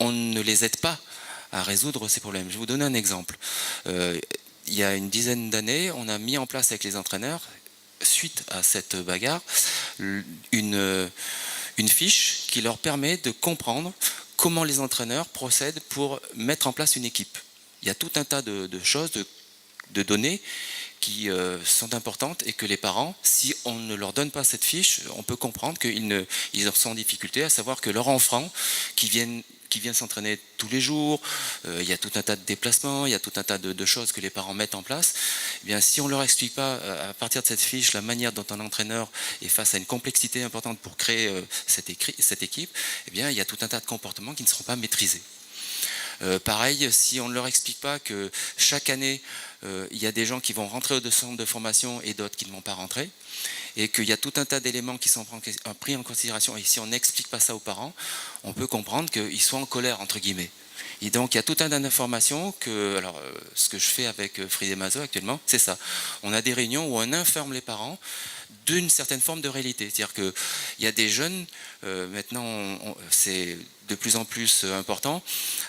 Speaker 7: on ne les aide pas à résoudre ces problèmes. Je vais vous donner un exemple. Il y a une dizaine d'années, on a mis en place avec les entraîneurs, suite à cette bagarre, une fiche qui leur permet de comprendre comment les entraîneurs procèdent pour mettre en place une équipe. Il y a tout un tas de choses, de données qui sont importantes et que les parents, si on ne leur donne pas cette fiche, on peut comprendre qu'ils sont en difficulté, à savoir que leur enfant qui vient s'entraîner tous les jours, il y a tout un tas de déplacements, il y a tout un tas de choses que les parents mettent en place. Eh bien, si on ne leur explique pas à partir de cette fiche la manière dont un entraîneur est face à une complexité importante pour créer cette équipe, eh bien, il y a tout un tas de comportements qui ne seront pas maîtrisés. Pareil, si on ne leur explique pas que chaque année, il y a des gens qui vont rentrer au centre de formation et d'autres qui ne vont pas rentrer, et qu'il y a tout un tas d'éléments qui sont pris en considération, et si on n'explique pas ça aux parents, on peut comprendre qu'ils sont en colère, entre guillemets. Et donc il y a tout un tas d'informations ce que je fais avec Frida Mazo actuellement, c'est ça. On a des réunions où on informe les parents d'une certaine forme de réalité. C'est-à-dire qu'il y a des jeunes, maintenant c'est de plus en plus important,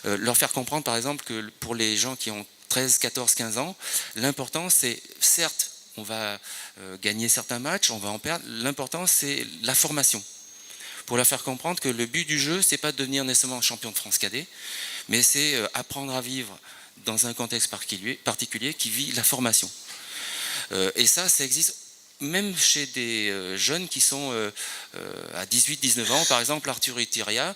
Speaker 7: leur faire comprendre par exemple que pour les gens qui ont 13, 14, 15 ans, l'important c'est, certes, on va gagner certains matchs, on va en perdre, l'important c'est la formation. Pour leur faire comprendre que le but du jeu, c'est pas de devenir nécessairement champion de France cadet, mais c'est apprendre à vivre dans un contexte particulier qui vit la formation. Et ça existe même chez des jeunes qui sont à 18-19 ans. Par exemple, Arthur Itiria,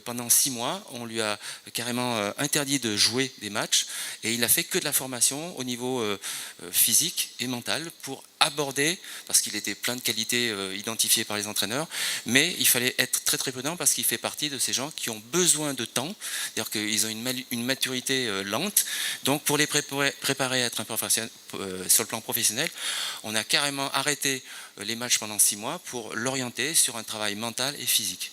Speaker 7: pendant 6 mois, on lui a carrément interdit de jouer des matchs et il n'a fait que de la formation au niveau physique et mental pour aborder, parce qu'il était plein de qualités identifiées par les entraîneurs, mais il fallait être très très prudent parce qu'il fait partie de ces gens qui ont besoin de temps, c'est-à-dire qu'ils ont une maturité lente, donc pour les préparer à être un professionnel, sur le plan professionnel, on a carrément arrêté les matchs pendant 6 mois pour l'orienter sur un travail mental et physique.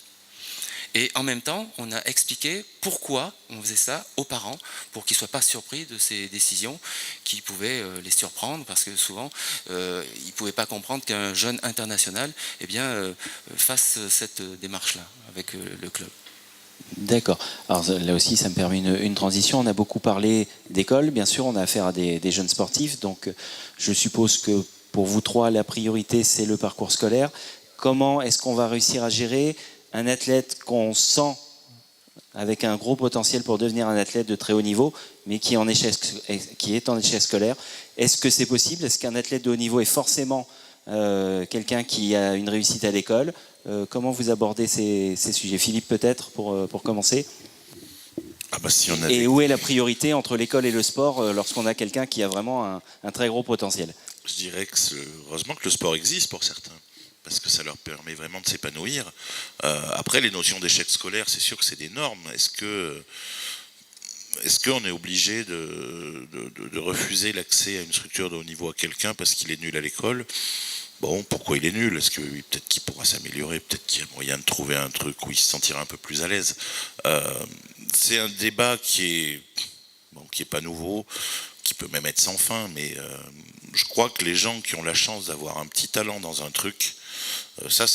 Speaker 7: Et en même temps, on a expliqué pourquoi on faisait ça aux parents, pour qu'ils ne soient pas surpris de ces décisions qui pouvaient les surprendre, parce que souvent, ils ne pouvaient pas comprendre qu'un jeune international fasse cette démarche-là avec le club.
Speaker 6: D'accord. Alors là aussi, ça me permet une transition. On a beaucoup parlé d'école. Bien sûr, on a affaire à des jeunes sportifs. Donc, je suppose que pour vous trois, la priorité, c'est le parcours scolaire. Comment est-ce qu'on va réussir à gérer un athlète qu'on sent avec un gros potentiel pour devenir un athlète de très haut niveau, mais qui est en échec scolaire? Est-ce que c'est possible? Est-ce qu'un athlète de haut niveau est forcément quelqu'un qui a une réussite à l'école? Comment vous abordez ces sujets? Philippe, peut-être, pour commencer?
Speaker 5: Ah bah si on avait...
Speaker 6: Et où est la priorité entre l'école et le sport lorsqu'on a quelqu'un qui a vraiment un très gros potentiel?
Speaker 5: Je dirais que heureusement que le sport existe pour certains, parce que ça leur permet vraiment de s'épanouir. Après, les notions d'échec scolaire, c'est sûr que c'est des normes. Est-ce qu'on est obligé de refuser l'accès à une structure de haut niveau à quelqu'un parce qu'il est nul à l'école? Bon, pourquoi il est nul? Est-ce que oui, peut-être qu'il pourra s'améliorer, peut-être qu'il y a moyen de trouver un truc où il se sentira un peu plus à l'aise. C'est un débat qui est pas nouveau, qui peut même être sans fin, mais je crois que les gens qui ont la chance d'avoir un petit talent dans un truc, ça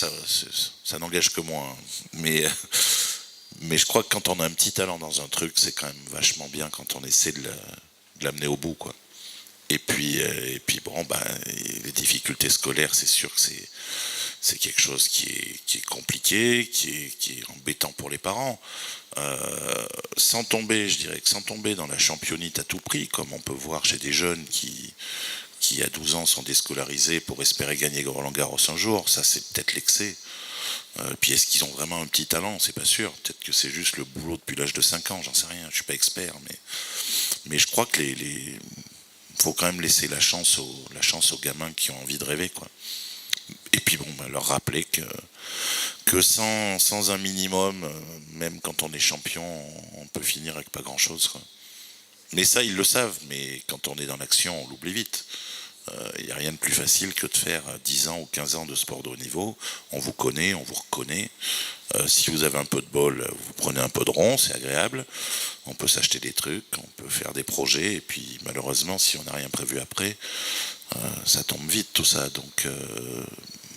Speaker 5: n'engage que moi, hein. Mais je crois que quand on a un petit talent dans un truc, c'est quand même vachement bien quand on essaie de l'amener au bout, quoi. Et puis bon, les difficultés scolaires, c'est sûr que c'est quelque chose qui est compliqué, qui est embêtant pour les parents. Je dirais que sans tomber dans la championnite à tout prix, comme on peut voir chez des jeunes qui à 12 ans sont déscolarisés pour espérer gagner Roland-Garros un jour, ça c'est peut-être l'excès. Puis est-ce qu'ils ont vraiment un petit talent? C'est pas sûr. Peut-être que c'est juste le boulot depuis l'âge de 5 ans, j'en sais rien, je suis pas expert, mais je crois que faut quand même laisser la chance aux gamins qui ont envie de rêver, quoi. Et puis bon, leur rappeler que sans un minimum, même quand on est champion, on peut finir avec pas grand-chose, quoi. Mais ça, ils le savent, mais quand on est dans l'action, on l'oublie vite. Il n'y a rien de plus facile que de faire 10 ans ou 15 ans de sport de haut niveau. On vous connaît, on vous reconnaît. Si vous avez un peu de bol, vous prenez un peu de rond, c'est agréable. On peut s'acheter des trucs, on peut faire des projets. Et puis malheureusement, si on n'a rien prévu après, ça tombe vite tout ça. Donc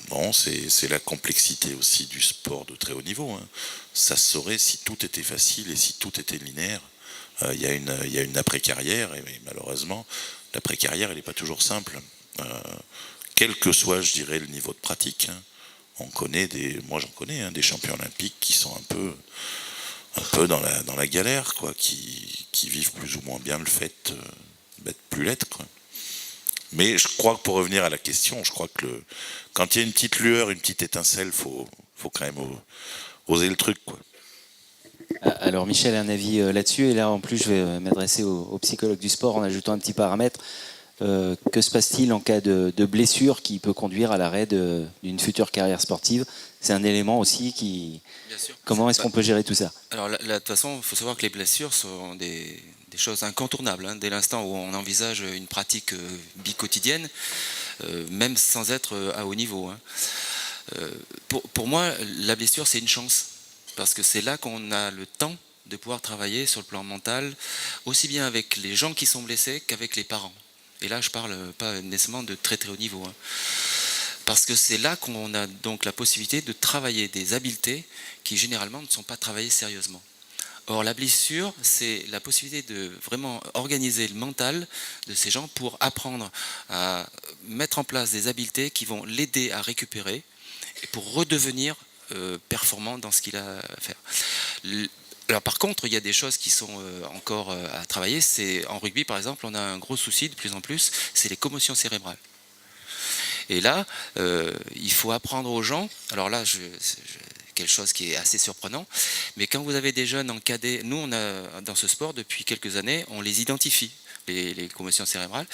Speaker 5: bon, c'est la complexité aussi du sport de très haut niveau, hein. Ça se saurait si tout était facile et si tout était linéaire. Il y a une après-carrière, et malheureusement, l'après-carrière, elle n'est pas toujours simple. Quel que soit, je dirais, le niveau de pratique, hein. Moi j'en connais, hein, des champions olympiques qui sont un peu dans la galère, quoi, qui vivent plus ou moins bien le fait d'être plus l'être, quoi. Mais je crois que pour revenir à la question, je crois que quand il y a une petite lueur, une petite étincelle, faut quand même oser le truc, quoi.
Speaker 6: Alors Michel a un avis là-dessus, et là en plus je vais m'adresser au psychologue du sport en ajoutant un petit paramètre. Que se passe-t-il en cas de blessure qui peut conduire à l'arrêt d'une future carrière sportive? C'est un élément aussi qui...
Speaker 7: Bien sûr.
Speaker 6: Comment est-ce qu'on peut gérer tout ça?
Speaker 7: Alors là, de toute façon, il faut savoir que les blessures sont des choses incontournables, hein, dès l'instant où on envisage une pratique bi-quotidienne, même sans être à haut niveau, hein. Pour moi, la blessure, c'est une chance, parce que c'est là qu'on a le temps de pouvoir travailler sur le plan mental, aussi bien avec les gens qui sont blessés qu'avec les parents. Et là, je parle pas nécessairement de très très haut niveau, hein. Parce que c'est là qu'on a donc la possibilité de travailler des habiletés qui généralement ne sont pas travaillées sérieusement. Or, la blessure, c'est la possibilité de vraiment organiser le mental de ces gens pour apprendre à mettre en place des habiletés qui vont l'aider à récupérer et pour redevenir performant dans ce qu'il a à faire. Alors par contre, il y a des choses qui sont encore à travailler. C'est en rugby, par exemple, on a un gros souci de plus en plus, c'est les commotions cérébrales. Et là, il faut apprendre aux gens. Alors là, quelque chose qui est assez surprenant, mais quand vous avez des jeunes en cadet, nous on a dans ce sport depuis quelques années, on les identifie, les commotions cérébrales.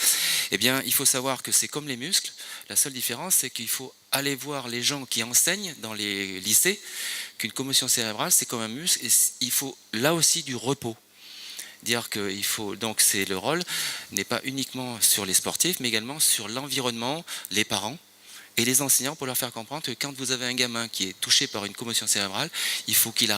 Speaker 7: Eh bien, il faut savoir que c'est comme les muscles. La seule différence, c'est qu'il faut aller voir les gens qui enseignent dans les lycées qu'une commotion cérébrale, c'est comme un muscle, et il faut là aussi du repos. Dire qu'il faut, donc c'est le rôle n'est pas uniquement sur les sportifs, mais également sur l'environnement, les parents et les enseignants, pour leur faire comprendre que quand vous avez un gamin qui est touché par une commotion cérébrale, il faut qu'il